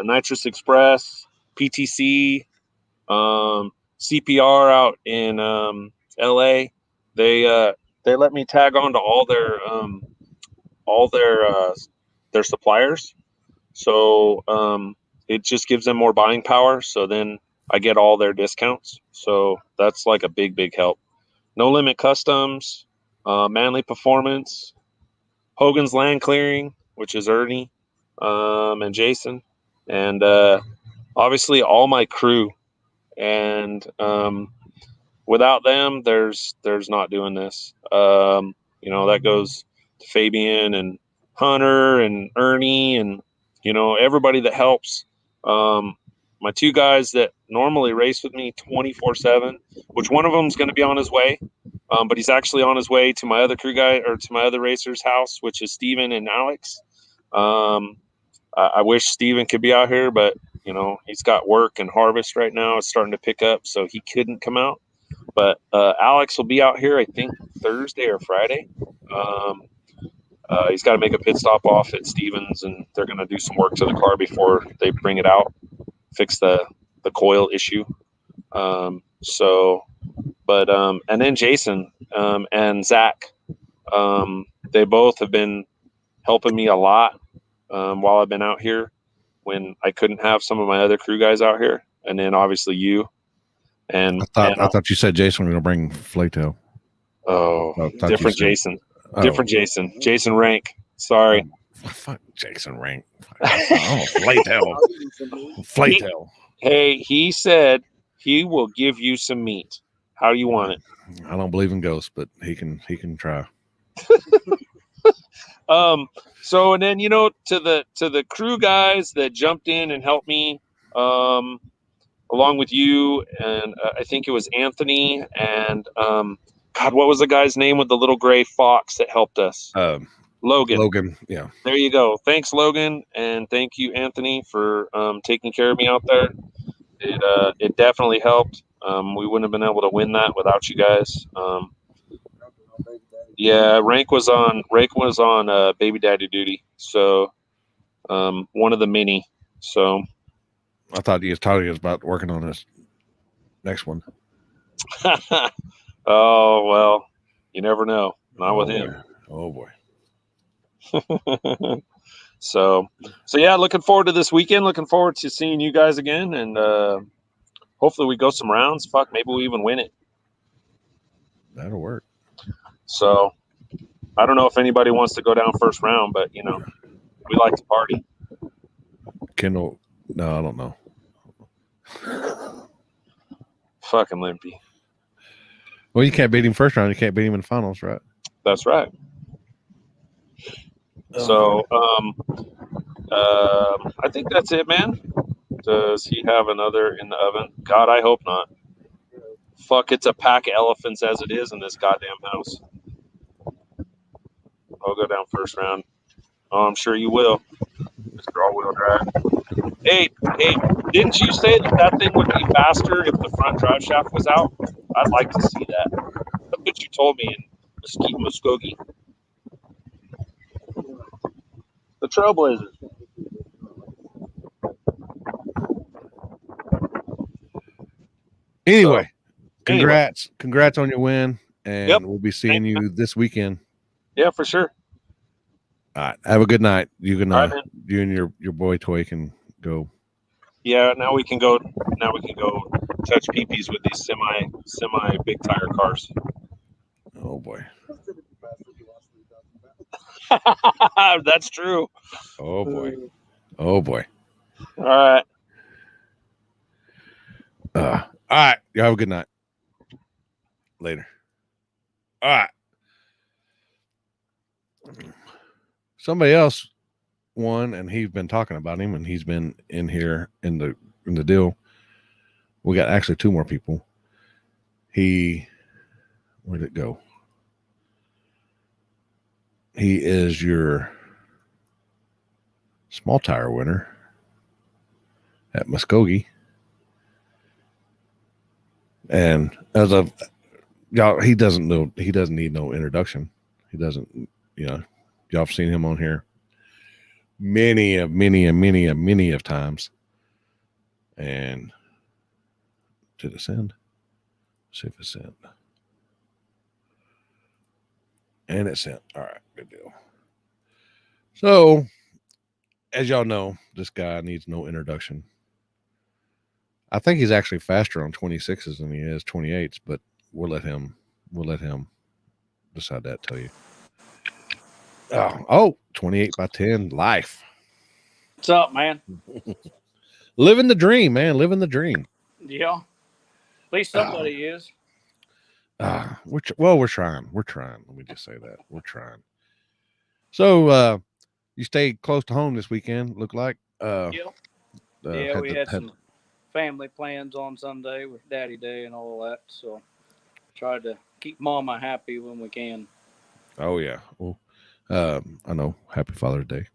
Nitrous Express, PTC, CPR out in LA. They let me tag on to all their suppliers. So it just gives them more buying power. So then I get all their discounts. So that's like a big, big help. No Limit Customs, Manly Performance, Hogan's Land Clearing, which is Ernie and Jason, and obviously all my crew. And without them, there's not doing this. You know, that goes to Fabian and Hunter and Ernie and, you know, everybody that helps. My two guys that normally race with me 24/7, which one of them is going to be on his way. But he's actually on his way to my other crew guy or to my other racer's house, which is Steven and Alex. I wish Steven could be out here, but, you know, he's got work and harvest right now. It's starting to pick up, so he couldn't come out. But Alex will be out here, I think, Thursday or Friday. He's got to make a pit stop off at Stevens, and they're going to do some work to the car before they bring it out, fix the coil issue. And then Jason and Zach, they both have been helping me a lot while I've been out here when I couldn't have some of my other crew guys out here. And then obviously you. And I thought you said Jason was going to bring Flaytail. Different Jason. Different Jason. Jason Rank. Sorry. Fuck Jason Rank. Flaytail. Flaytail. He said he will give you some meat. How do you want it? I don't believe in ghosts, but he can try. So and then, you know, to the crew guys that jumped in and helped me, along with you and I think it was Anthony and God, what was the guy's name with the little gray fox that helped us? Logan. Yeah. There you go. Thanks, Logan, and thank you, Anthony, for taking care of me out there. It definitely helped. We wouldn't have been able to win that without you guys. Yeah, Rank was on baby daddy duty, so one of the many. So I thought you was about working on this next one. Oh well, you never know. Not with him. Oh boy. So yeah, looking forward to this weekend. Looking forward to seeing you guys again, and hopefully we go some rounds. Fuck, maybe we even win it. That'll work. So I don't know if anybody wants to go down first round, but you know, we like to party. Kendall. No, I don't know. Fucking Limpy. Well, you can't beat him first round. You can't beat him in the finals, right? That's right. So, I think that's it, man. Does he have another in the oven? God, I hope not. Fuck, it's a pack of elephants as it is in this goddamn house. I'll go down first round. Oh, I'm sure you will. Mr. All-Wheel Drive. Hey, didn't you say that thing would be faster if the front drive shaft was out? I'd like to see that. That's what you told me in Muskogee. The Trailblazers. Anyway, congrats on your win, and we'll be seeing Thank you this weekend. Yeah, for sure. All right, have a good night. You can All right, you and your boy Toy can go. Yeah, now we can go touch peepees with these semi big tire cars. Oh boy. That's true. Oh boy. Oh boy. All right. All right. You have a good night. Later. All right. Somebody else won, and he's been talking about him, and he's been in here in the deal. We got actually two more people. Where'd it go? He is your small tire winner at Muskogee. And as of y'all, he doesn't need no introduction. He doesn't, y'all have seen him on here many of times. And did it send? See if it sent. And it sent. All right, good deal. So, as y'all know, this guy needs no introduction. I think he's actually faster on 26s than he is 28s, but we'll let him decide that, tell you. 28 by 10 life. What's up, man? Living the dream, man. Living the dream. Yeah. At least somebody is. We're trying. We're trying. Let me just say that. We're trying. So you stayed close to home this weekend, look like. Yep. We had some family plans on Sunday with Daddy Day and all that. So tried to keep Mama happy when we can. Oh yeah. Well, I know. Happy Father's Day.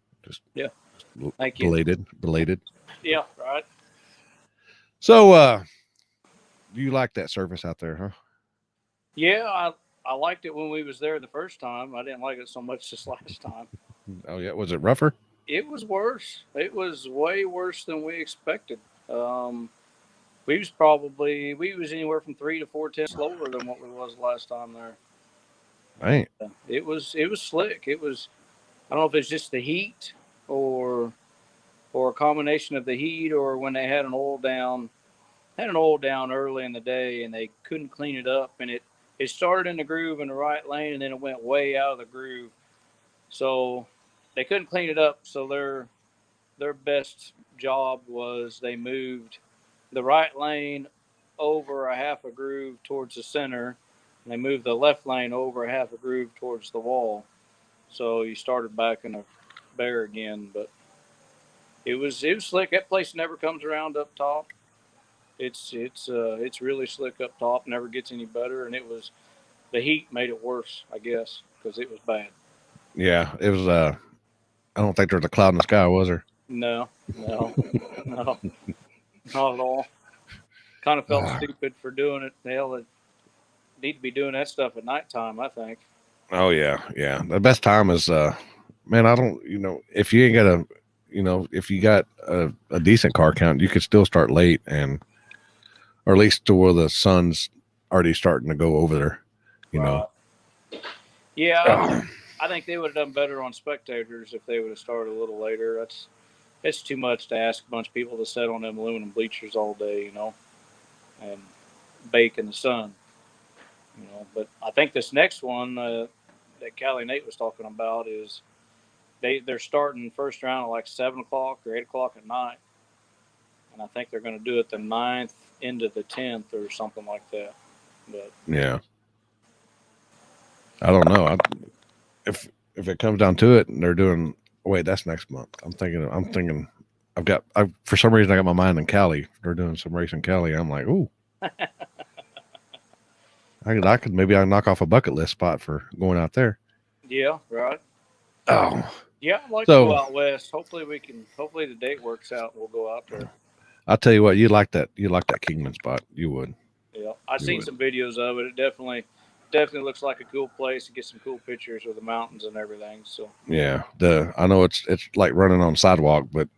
Thank you. Belated. Yeah, right. So do you like that service out there, huh? Yeah, I liked it when we was there the first time. I didn't like it so much this last time. Oh yeah. Was it rougher? It was worse. It was way worse than we expected. We was anywhere from 3 to 4 tenths slower than what we was last time there. Right. It was slick. I don't know if it's just the heat or a combination of the heat or when they had an oil down early in the day and they couldn't clean it up, and it started in the groove in the right lane and then it went way out of the groove. So they couldn't clean it up, so their best job was they moved the right lane over a half a groove towards the center, and they moved the left lane over a half a groove towards the wall. So you started back in a bear again, but it was slick. That place never comes around up top. It's really slick up top. Never gets any better, and the heat made it worse, I guess, because it was bad. Yeah, it was. I don't think there was a cloud in the sky, was there? No, not at all. Kind of felt stupid for doing it. Hell, it need to be doing that stuff at nighttime, I think. Oh yeah. The best time is man, I don't, if you ain't got if you got a decent car count, you could still start late, or at least to where the sun's already starting to go over there, know. Yeah, I think they would have done better on spectators if they would have started a little later. It's too much to ask a bunch of people to sit on them aluminum bleachers all day, and bake in the sun. But I think this next one that Callie Nate was talking about is they're starting first round at like 7 o'clock or 8 o'clock at night, and I think they're going to do it the 9th into the 10th or something like that. But yeah, I don't know. If it comes down to it, and they're doing. Wait, that's next month. I'm thinking. For some reason I got my mind in Cali. They're doing some race in Cali. I'm like, ooh. I could maybe I knock off a bucket list spot for going out there. yeah, right. Oh, Yeah, I'd like to go out west. Hopefully the date works out and we'll go out there. I'll tell you what, you like that Kingman spot. You would. Yeah. I've seen some videos of it. It definitely looks like a cool place to get some cool pictures of the mountains and everything. So yeah. I know it's like running on sidewalk, but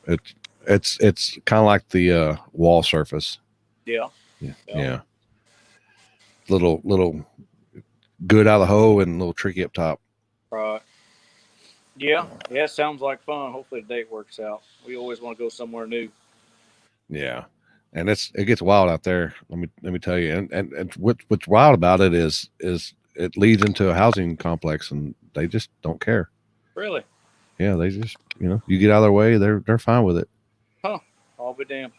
it's kind of like the wall surface. Yeah. Yeah. Little good out of the hole and a little tricky up top. Right. Yeah. Yeah, sounds like fun. Hopefully the date works out. We always want to go somewhere new. Yeah. And it gets wild out there. Let me tell you. And what's wild about it is it leads into a housing complex and they just don't care. Really? Yeah, they just you get out of their way, they're fine with it. Huh. I'll be damned.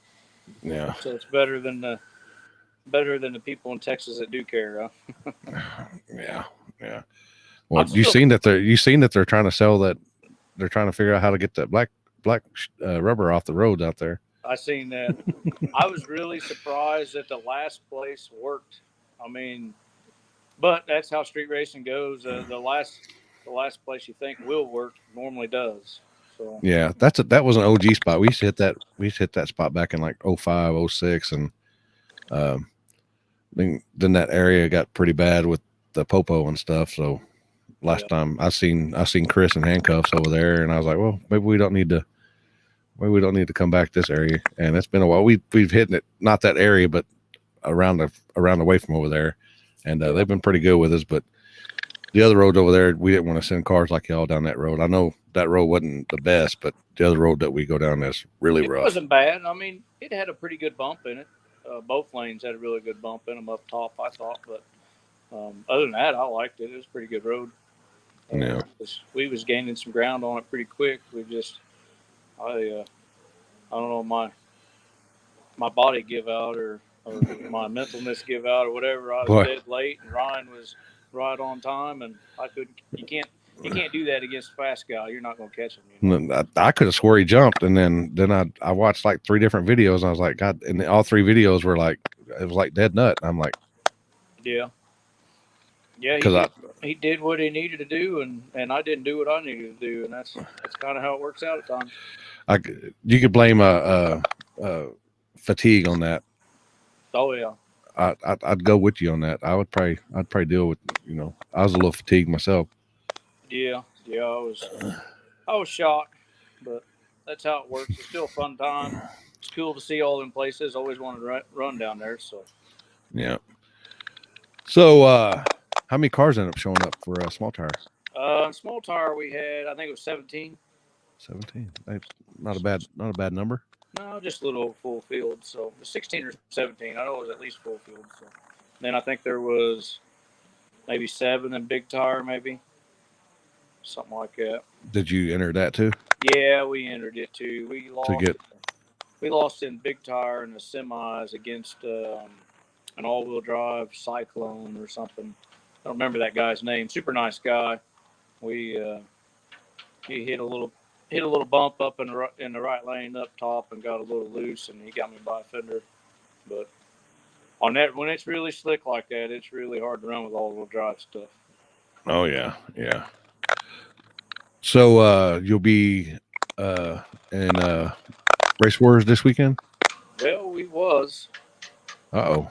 Yeah. So it's better than the people in Texas that do care, huh? Yeah. Well, you've seen that they're trying to sell that. They're trying to figure out how to get that black rubber off the roads out there. I seen that. I was really surprised that the last place worked. I mean, but that's how street racing goes. The last place you think will work normally does. So yeah, that was an OG spot. We used to hit that spot back in like 05, 06, and then that area got pretty bad with the popo and stuff. So last time I seen Chris in handcuffs over there, and I was like, well, maybe we don't need to come back this area. And it's been a while. We've hit it, not that area, but around the way from over there, and they've been pretty good with us. But the other road over there, we didn't want to send cars like y'all down that road. I know that road wasn't the best, but the other road that we go down is really rough. It wasn't bad. I mean, it had a pretty good bump in it. Both lanes had a really good bump in them up top, I thought. But other than that, I liked it. It was a pretty good road. Yeah. We was gaining some ground on it pretty quick. I don't know, my body give out or my mentalness give out or whatever. I was dead late, and Ryan was right on time, and I couldn't. You can't do that against a fast guy. You're not going to catch him. I could have swore he jumped, and then I watched like 3 different videos, and I was like, God! And all 3 videos were like, it was like dead nut. I'm like, yeah. He did what he needed to do, and I didn't do what I needed to do, and that's kind of how it works out at times. You could blame fatigue on that. Oh yeah. I'd go with you on that. I'd probably deal with I was a little fatigued myself. Yeah, I was shocked, but that's how it works. It's still a fun time. It's cool to see all them places. Always wanted to run down there. So yeah. So how many cars ended up showing up for a small tire? Small tire we had, I think it was 17. 17. That's not a bad number. No, just a little full field. So 16 or 17. I know it was at least full field. So then I think there was maybe 7 in big tire, maybe something like that. Did you enter that too? Yeah, we entered it too. We lost in big tire in the semis against an all-wheel drive Cyclone or something. I don't remember that guy's name. Super nice guy. He hit a little bump up in the right lane up top and got a little loose, and he got me by a fender. But on that, when it's really slick like that, it's really hard to run with all-wheel drive stuff. Oh yeah. So you'll be in Race Wars this weekend? Well, we was. Uh-oh.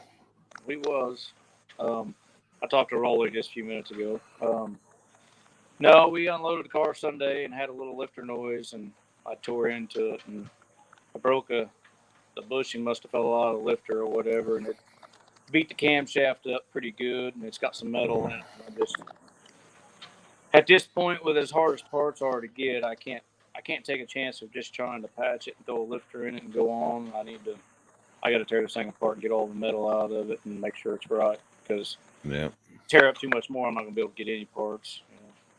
We was. I talked to Rolly just a few minutes ago. No, we unloaded the car Sunday and had a little lifter noise, and I tore into it, and I broke the bushing. Must have fell out of the lifter or whatever, and it beat the camshaft up pretty good, and it's got some metal in it. At this point, with as hard as parts are to get, I can't take a chance of just trying to patch it and throw a lifter in it and go on. I got to tear this thing apart and get all the metal out of it and make sure it's right, because tear up too much more, I'm not going to be able to get any parts.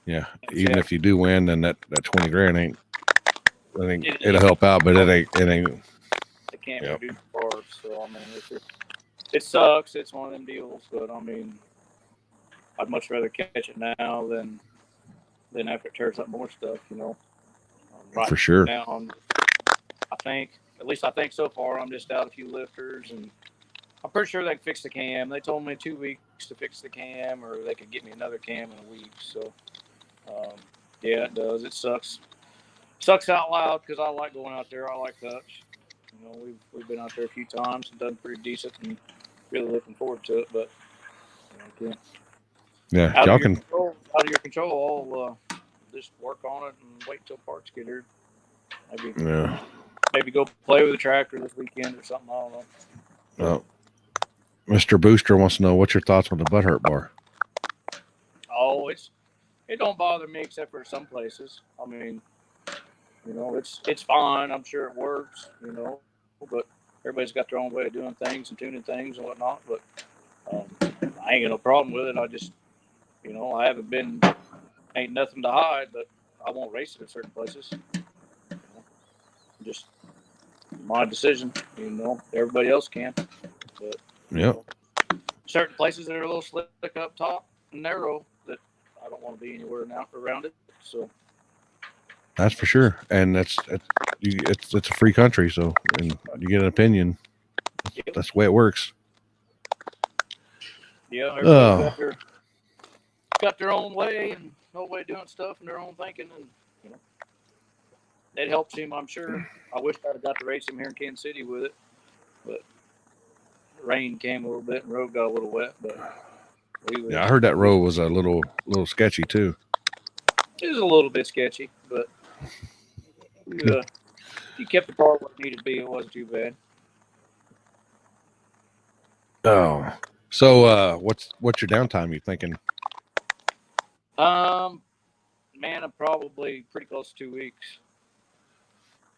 Yeah. And Even check. if you do win, then that 20 grand ain't. I think It- it'll help out, but it ain't. They can't Yep. reduce parts. So I mean, it sucks. It's one of them deals. But I mean, I'd much rather catch it now than after it tears up more stuff. Right For sure. now, I think, at least I think so far, I'm just out a few lifters, and I'm pretty sure they can fix the cam. They told me 2 weeks to fix the cam, or they could get me another cam in a week. So, yeah, it does. It sucks. Sucks out loud because I like going out there. I like touch. We've been out there a few times and done pretty decent, and really looking forward to it. But can't. Yeah, Out y'all of your can. control. Out of your control. I'll just work on it and wait till parts get here. Maybe go play with the tractor this weekend or something. I don't know. Well, Mr. Booster wants to know what's your thoughts on the butt hurt bar. Oh, it don't bother me except for some places. I mean, it's fine. I'm sure it works. But everybody's got their own way of doing things and tuning things and whatnot. But I ain't got no problem with it. I just, I haven't been. Ain't nothing to hide, but I won't race it at certain places. Just my decision. Everybody else can. But Yep. Certain places that are a little slick up top and narrow that I don't want to be anywhere now around it. So That's for sure. And it's a free country, so and you get an opinion. That's the way it works. Yeah, everybody's got their own way and no way of doing stuff and their own thinking, and it helps him, I'm sure. I wish I'd got to race him here in Kansas City with it, but the rain came a little bit and the road got a little wet. But I heard that road was a little sketchy too. It was a little bit sketchy, but if you kept the car where it needed to be, it wasn't too bad. Oh, so what's your downtime? You thinking? Man, I'm probably pretty close to 2 weeks.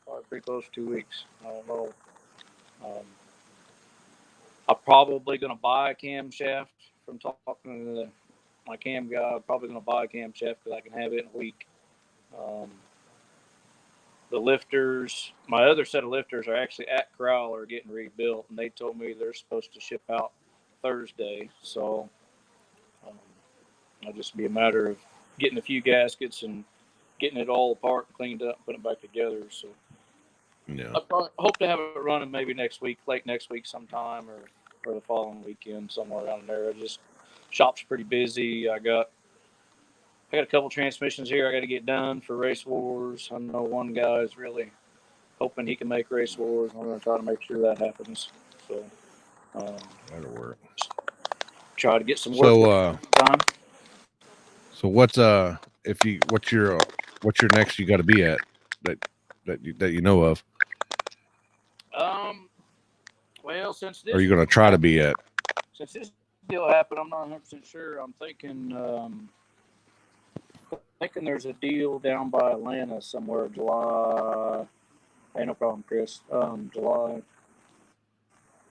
Probably pretty close to 2 weeks. I don't know. I'm probably going to buy a camshaft from talking to my cam guy. I'm probably going to buy a camshaft because I can have it in a week. The lifters, my other set of lifters are actually at Corral are getting rebuilt, and they told me they're supposed to ship out Thursday. So it'll just be a matter of getting a few gaskets and getting it all apart and cleaned up and putting it back together. So yeah, I hope to have it running maybe next week, late next week sometime, or the following weekend, somewhere around there. Shop's pretty busy. I got a couple transmissions here I got to get done for Race Wars. I know one guy is really hoping he can make Race Wars. I'm going to try to make sure that happens. So that'll work. Try to get some work done. So what's your next you got to be at that you know of? Well, since this, Or are you going to try to be at? Since this deal happened, I'm not 100% sure. I'm thinking there's a deal down by Atlanta somewhere, July. Hey, no problem, Chris. July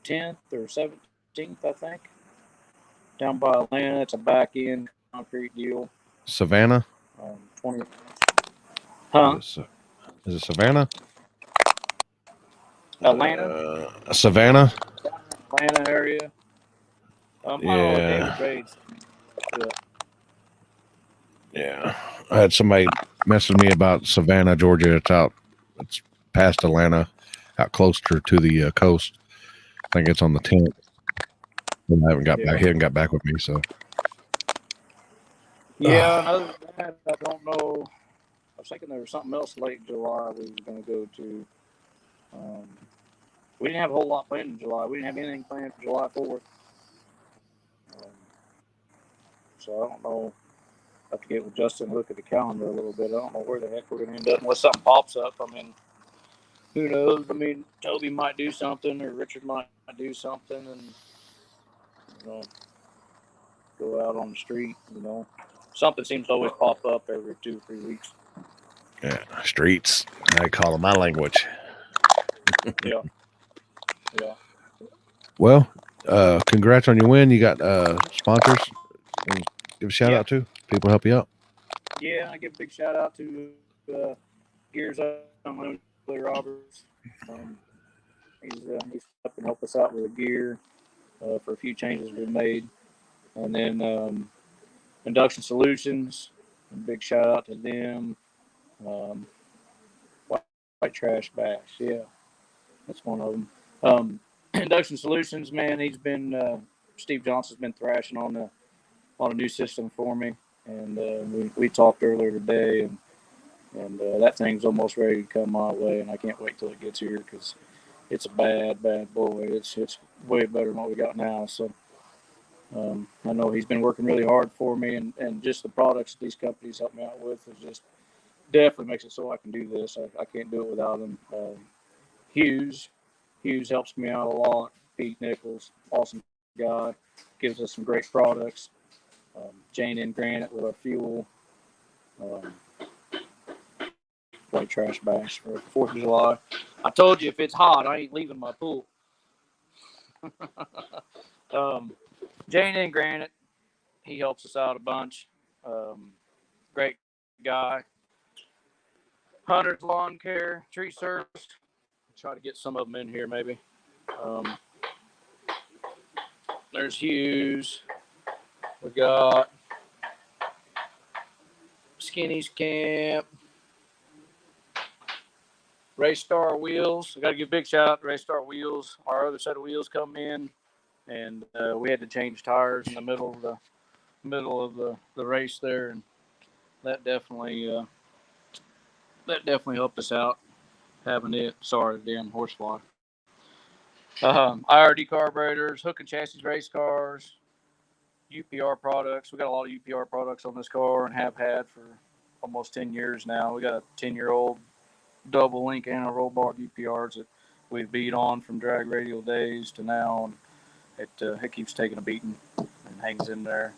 10th or 17th, I think. Down by Atlanta, it's a back end concrete deal. Savannah? 20. Huh? Is it Savannah? Atlanta? Savannah? Atlanta area. Yeah. Yeah. I had somebody messaging me about Savannah, Georgia. It's past Atlanta, out closer to the coast. I think it's on the 10th. I haven't got back. He hasn't got back with me, so. Yeah, other than that, I don't know. I was thinking there was something else late July we were going to go to. We didn't have a whole lot planned in July. We didn't have anything planned for July 4th. So I don't know. I have to get with Justin and look at the calendar a little bit. I don't know where the heck we're going to end up unless something pops up. I mean, who knows? I mean, Toby might do something or Richard might do something and, go out on the street, Something seems to always pop up every 2 or 3 weeks. Yeah, streets. I call them my language. Yeah. Well, congrats on your win. You got sponsors. Give a shout out to people help you out. Yeah, I give a big shout out to Gears Unlimited Roberts. Um, he's up and helped us out with the gear for a few changes we made, and then Induction Solutions. A big shout out to them. Um, White Trash Bash, yeah, that's one of them. Induction Solutions, man, he's been Steve Johnson's been thrashing on a new system for me, and we talked earlier today, and that thing's almost ready to come my way, and I can't wait till it gets here because it's a bad boy. It's way better than what we got now. So I know he's been working really hard for me, and just the products these companies help me out with is just definitely makes it so I can do this. I can't do it without them. Hughes helps me out a lot. Pete Nichols, awesome guy, gives us some great products. Jane and Granite with our fuel. Um, White Trash Bash for 4th of July. I told you if it's hot, I ain't leaving my pool. Jane and Granite, he helps us out a bunch. Great guy. Hunter's Lawn Care, Tree Service. Try to get some of them in here, maybe. There's Hughes. We got Skinny's Camp. Race Star Wheels. I got to give a big shout out to Race Star Wheels. Our other set of wheels come in, and we had to change tires in the middle of the race there, and that definitely helped us out having it. Sorry, damn horsefly. IRD carburetors, hook and chassis race cars, UPR products. We got a lot of UPR products on this car and have had for almost 10 years now. We got a 10-year-old double link and a roll bar UPRs that we've beat on from drag radial days to now, and it keeps taking a beating and hangs in there.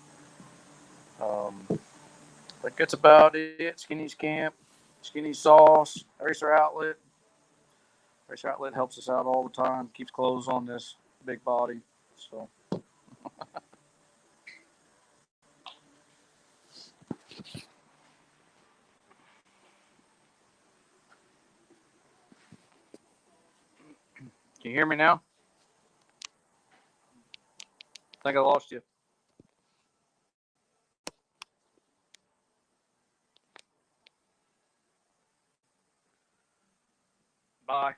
But that's about it. Skinny's Camp, Skinny's Sauce, Racer Outlet. Racer Outlet helps us out all the time. Keeps clothes on this big body. So. Can you hear me now? I think I lost you. Bye.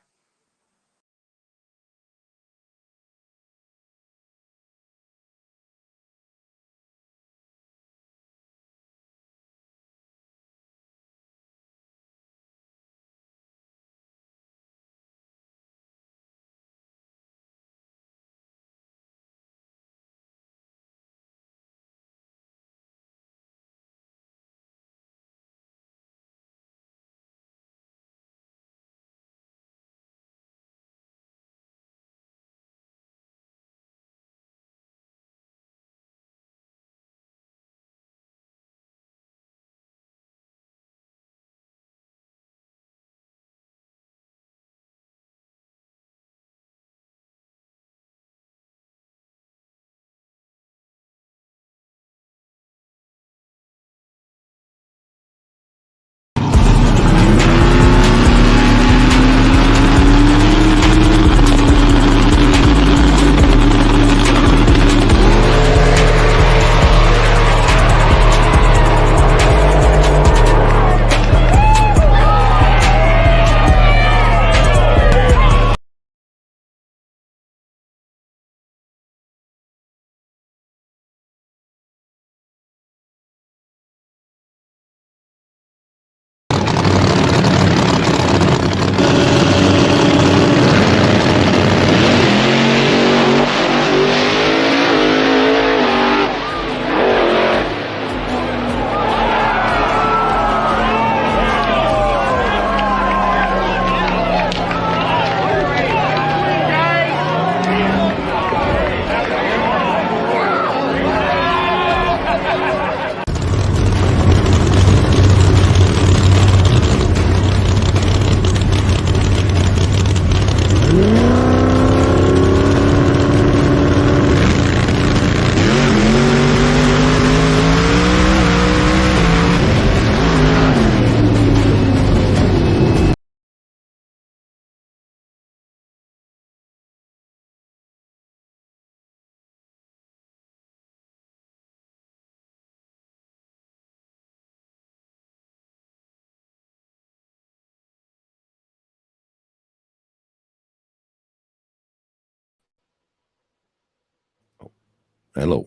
Hello.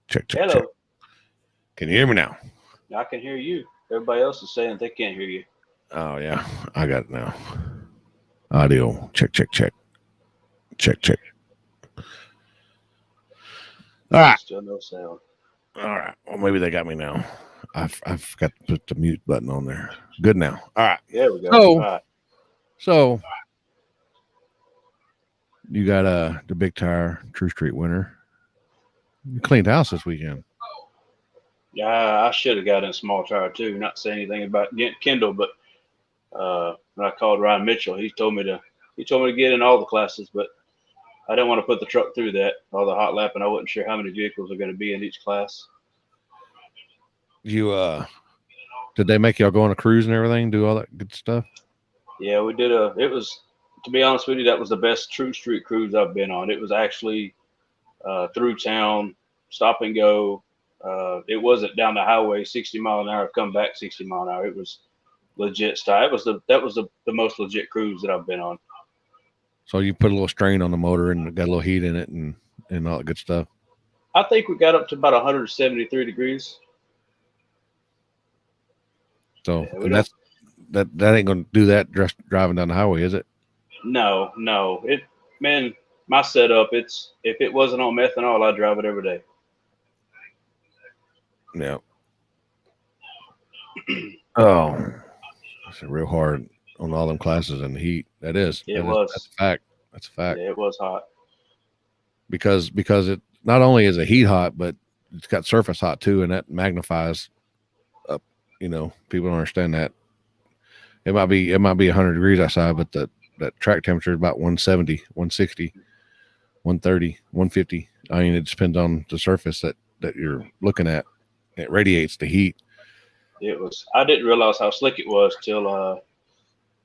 Check, check, Hello. check. Can you hear me now? I can hear you. Everybody else is saying they can't hear you. Oh, yeah. I got it now. Audio. Check, check, check. Check, check. All right. Still no sound. All right. Well, maybe they got me now. I forgot to put the mute button on there. Good now. All right. There we go. So, All right. So you got the Big Tire True Street winner. You cleaned house this weekend. Yeah, I should have got in a small tire too. Not saying anything about getting Kendall, but when I called Ryan Mitchell, he told me to get in all the classes, but I didn't want to put the truck through that, all the hot lap, and I wasn't sure how many vehicles are going to be in each class. You did they make y'all go on a cruise and everything, do all that good stuff? Yeah, we did it was, to be honest with you, that was the best True Street cruise I've been on. It was actually through town, stop and go. It wasn't down the highway 60 mile an hour, come back 60 mile an hour. It was legit style. That was the most legit cruise that I've been on. So you put a little strain on the motor and got a little heat in it and all that good stuff. I think we got up to about 173 degrees. So yeah, and that ain't gonna do that just driving down the highway, is it? No. Man, my setup, if it wasn't on methanol, I'd drive it every day. Yeah. Oh, it's real hard on all them classes in the heat. That is. That's a fact. That's a fact. Yeah, it was hot. Because it not only is it heat hot, but it's got surface hot too, and that magnifies up. People don't understand that. It might be 100 degrees outside, but that track temperature is about 170, 160, 130, 150. I mean, it depends on the surface that you're looking at. It radiates the heat. It was. I didn't realize how slick it was till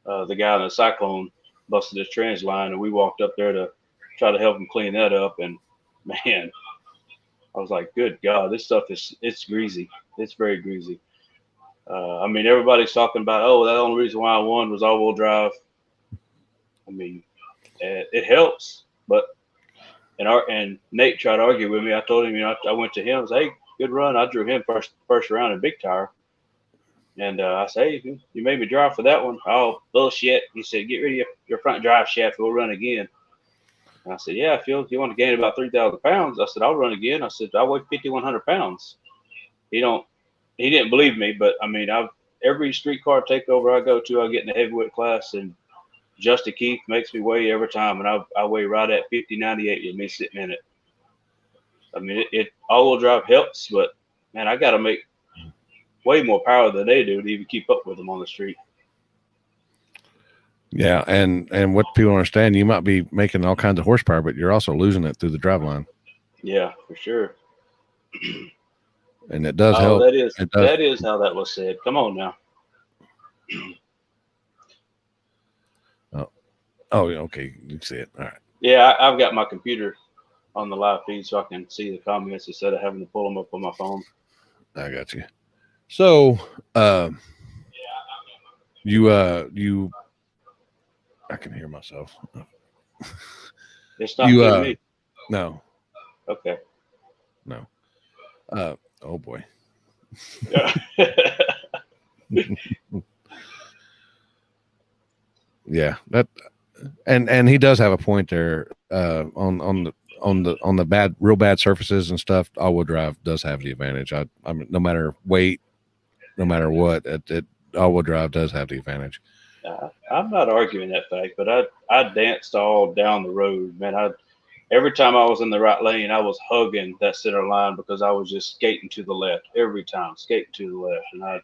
the guy in the Cyclone busted his trans line, and we walked up there to try to help him clean that up. And man, I was like, "Good God, this stuff it's greasy. It's very greasy." I mean, everybody's talking about, oh, the only reason why I won was all-wheel drive. I mean, it helps, but and Nate tried to argue with me. I told him, I went to him, I said, hey, good run. I drew him first round in Big Tire. And I say, hey, you made me drive for that one. Oh, bullshit. He said, get rid of your front drive shaft. We'll run again. And I said, yeah, Phil, if you want to gain about 3,000 pounds, I said, I'll run again. I said, I weigh 5,100 pounds. He didn't believe me, but I mean, every street car takeover I go to, I get in the heavyweight class, and Justin Keith makes me weigh every time, and I weigh right at 50.98 with me sitting in it. I mean, it all-wheel drive helps, but man, I got to make way more power than they do to even keep up with them on the street. Yeah, and what people understand, you might be making all kinds of horsepower, but you're also losing it through the drive line. Yeah, for sure. And it does help. That is how that was said. Come on now. Oh, yeah, okay. You can see it. All right. Yeah, I've got my computer on the live feed so I can see the comments instead of having to pull them up on my phone. I got you. So, you I can hear myself. It's not me. No. Okay. No. Oh boy. Yeah, that and he does have a point there. On the real bad surfaces and stuff, all-wheel drive does have the advantage. I mean, no matter weight, no matter what, all-wheel drive does have the advantage. I'm not arguing that fact, but I danced all down the road, man. Every time I was in the right lane, I was hugging that center line because I was just skating to the left every time, skating to the left, and I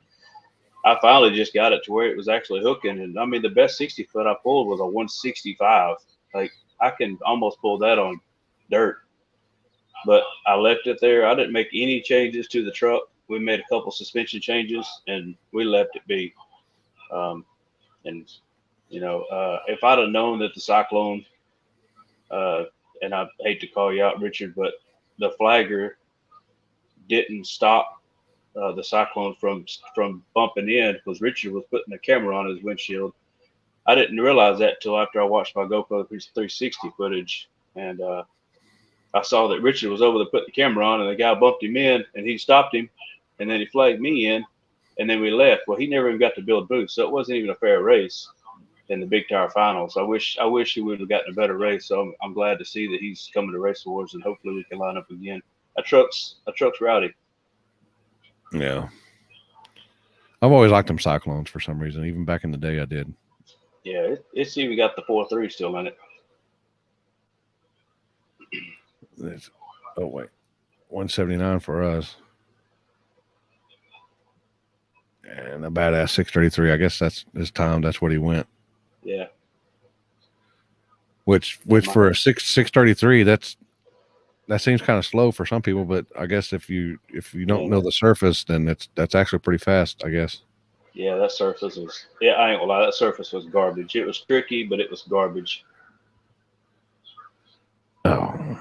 finally just got it to where it was actually hooking. And I mean, the best 60 foot I pulled was a 165. Like, I can almost pull that on dirt, but I left it there. I didn't make any changes to the truck. We made a couple suspension changes and we left it be. And if I'd have known that the Cyclone, and I hate to call you out, Richard, but the flagger didn't stop the Cyclone from bumping in because Richard was putting a camera on his windshield. I didn't realize that till after I watched my GoPro 360 footage, and I saw that Richard was over to put the camera on, and the guy bumped him in, and he stopped him, and then he flagged me in, and then we left. Well, he never even got to build booths, so it wasn't even a fair race in the Big Tire Finals. I wish he would have gotten a better race. So I'm glad to see that he's coming to Race Wars, and hopefully we can line up again. A truck's rowdy. Yeah. I've always liked them Cyclones for some reason. Even back in the day, I did. Yeah, it's even got the 4.3 still in it. Oh wait, 179 for us, and a badass 633. I guess that's his time. That's what he went. Yeah. Which for a 633, that seems kind of slow for some people, but I guess if you don't know the surface, then that's actually pretty fast, I guess. Yeah, that surface was. Yeah, I ain't gonna lie, that surface was garbage. It was tricky, but it was garbage. Oh.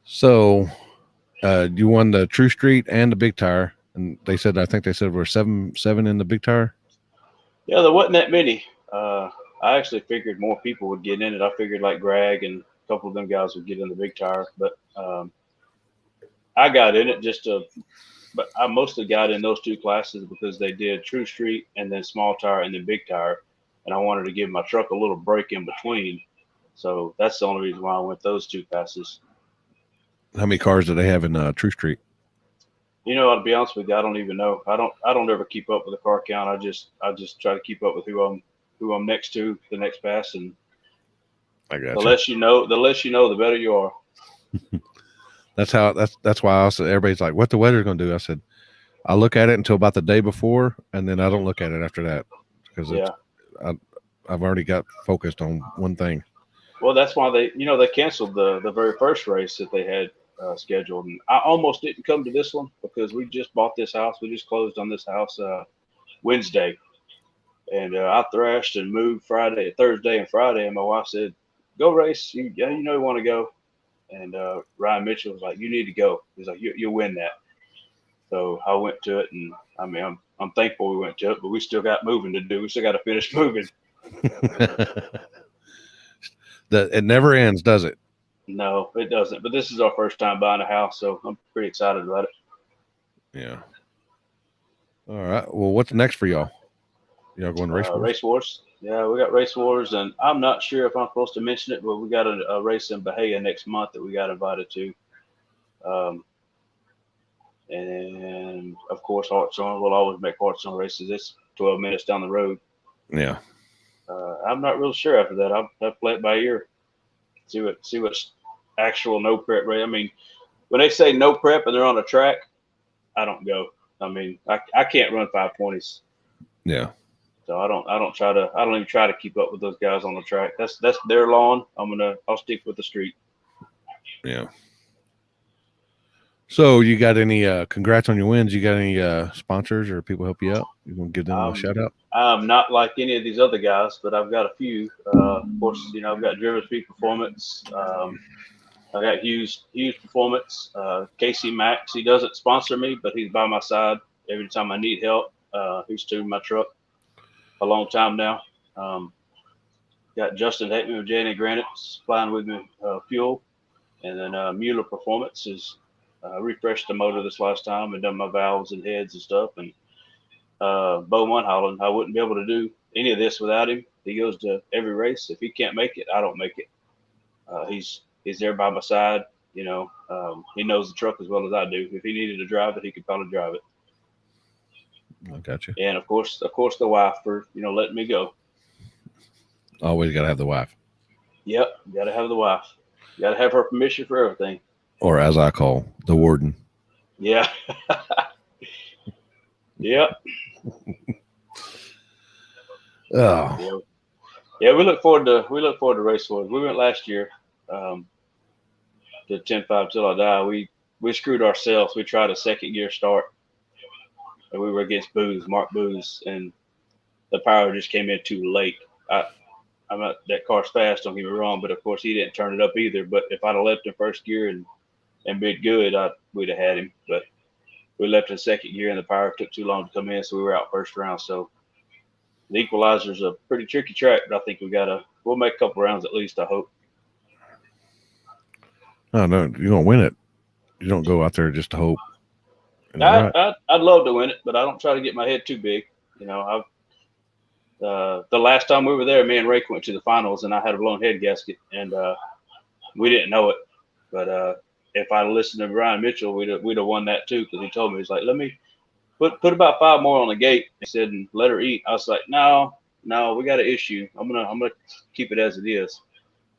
So, you won the True Street and the Big Tire, and I think they said we're 7 in the Big Tire. Yeah, there wasn't that many. I actually figured more people would get in it. I figured like Greg and a couple of them guys would get in the Big Tire, but I got in it but I mostly got in those two classes because they did True Street and then Small Tire and then Big Tire, and I wanted to give my truck a little break in between. So that's the only reason why I went those two classes. How many cars do they have in True Street? You know, to be honest with you, I don't even know. I don't ever keep up with the car count. I just try to keep up with who I'm next to the next pass, and I got the less you know, the better you are. That's why I also, everybody's like, what the weather's going to do? I said, I look at it until about the day before, and then I don't look at it after that because I've already got focused on one thing. Well, that's why they canceled the very first race that they had scheduled, and I almost didn't come to this one because we just bought this house. We just closed on this house Wednesday, and I thrashed and moved Thursday and Friday, and my wife said, "Go race, you want to go." And Ryan Mitchell was like, "You need to go." He's like, "You'll win that." So I went to it, and I mean, I'm thankful we went to it, but we still got moving to do. We still got to finish moving. It never ends, does it? No, it doesn't. But this is our first time buying a house, so I'm pretty excited about it. Yeah. All right. Well, what's next for y'all? Y'all going to Race Wars? Race Wars. Yeah, we got Race Wars, and I'm not sure if I'm supposed to mention it, but we got a race in Bahia next month that we got invited to. And of course, Hartshorn. We'll always make Hartshorn races. It's 12 minutes down the road. Yeah. I'm not real sure after that. I'll play it by ear. See what's actual no prep race. I mean, when they say no prep and they're on a track, I don't go. I mean, I can't run 520s. Yeah. So I don't even try to keep up with those guys on the track. That's their lawn. I'll stick with the street. Yeah. So you got any congrats on your wins? You got any sponsors or people help you out? You gonna give them a shout out? I'm not like any of these other guys, but I've got a few. Of course, I've got Driven Speed Performance. I got Hughes Performance. Casey Max, he doesn't sponsor me, but he's by my side every time I need help. He's tuned my truck a long time now. Got Justin Hateman with Jane and Granite supplying with me fuel. And then Mueller Performance is refreshed the motor this last time and done my valves and heads and stuff. And Bo Munholland, I wouldn't be able to do any of this without him. He goes to every race. If he can't make it, I don't make it. He's there by my side. He knows the truck as well as I do. If he needed to drive it, he could probably drive it. I got you. And of course the wife for letting me go. Always gotta have the wife. Yep, gotta have the wife. Gotta have her permission for everything. Or as I call, the warden. Yeah. Yep. Oh. Yeah, we look forward to Race Wars. We went last year to 10-5 till I die. We screwed ourselves. We tried a second gear start, and we were against Mark Booz, and the power just came in too late. I'm not that car's fast, don't get me wrong, but of course he didn't turn it up either. But if I'd have left in first gear and been good, we'd have had him. But we left in second gear, and the power took too long to come in, so we were out first round. So the Equalizer's a pretty tricky track, but I think we'll make a couple rounds at least, I hope. Oh no, you're gonna win it. You don't go out there just to hope. I'd love to win it, but I don't try to get my head too big. You know, the last time we were there, me and Rake went to the finals, and I had a blown head gasket, and we didn't know it. But if I listened to Brian Mitchell, we'd have won that too, because he told me, he's like, let me put about 5 more on the gate. He said, and let her eat. I was like, no, we got an issue. I'm gonna keep it as it is.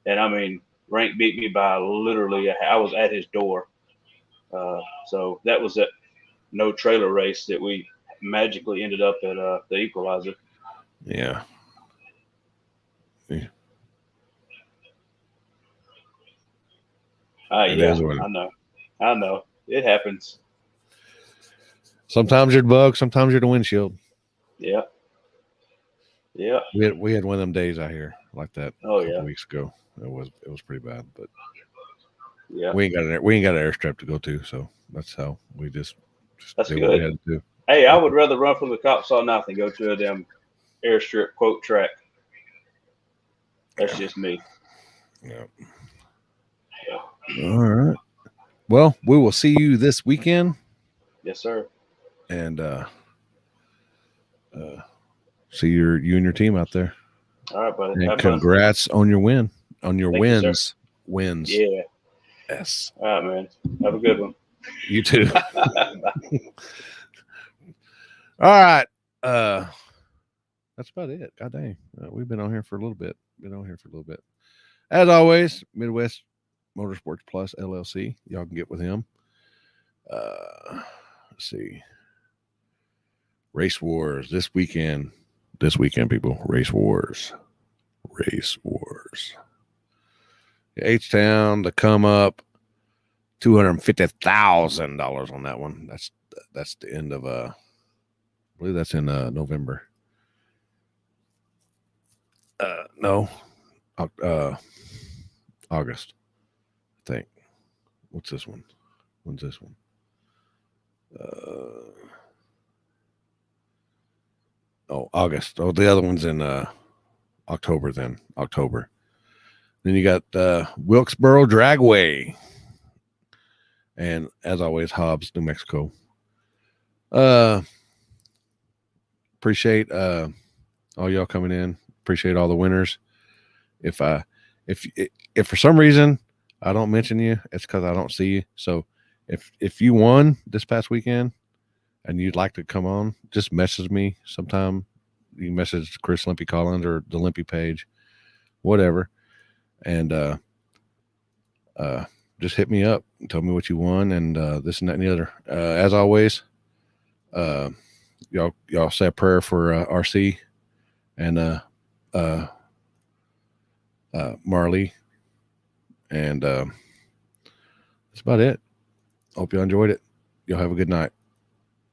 And I mean, Rank beat me by literally. I was at his door. So that was that no trailer race that we magically ended up at the Equalizer. Yeah. Yeah, It is what I know. It happens. Sometimes you're the bug, sometimes you're the windshield. Yeah. Yeah. We had one of them days out here like that Oh, a couple yeah. weeks ago. It was pretty bad, but Yeah. we ain't got an airstrip to go to, so that's how we just That's did good. what we had to do. Hey, I would rather run from the cops all night than go to a damn airstrip quote track. That's just me. Yeah. All right. Well, we will see you this weekend. Yes, sir. And see you and your team out there. All right, buddy. And congrats on your win. On your wins. Wins. Yeah. Yes. All right, man. Have a good one. You too. All right. That's about it. God dang. We've been on here for a little bit. As always, Midwest Motorsports Plus LLC. Y'all can get with him. Let's see. Race Wars this weekend. People. Race Wars. H-Town, the come up, $250,000 on that one. That's the end of I believe that's in November. No, August, I think. What's this one? When's this one? August. Oh, the other one's in October. Then you got Wilkesboro Dragway, and as always, Hobbs, New Mexico. Appreciate all y'all coming in. Appreciate all the winners. If for some reason I don't mention you, it's because I don't see you. So if you won this past weekend and you'd like to come on, just message me sometime. You can message Chris Limpy Collins or the Limpy page, whatever. And just hit me up and tell me what you won and this and that and the other. As always, y'all say a prayer for RC and Marley. And that's about it. Hope you enjoyed it. Y'all have a good night.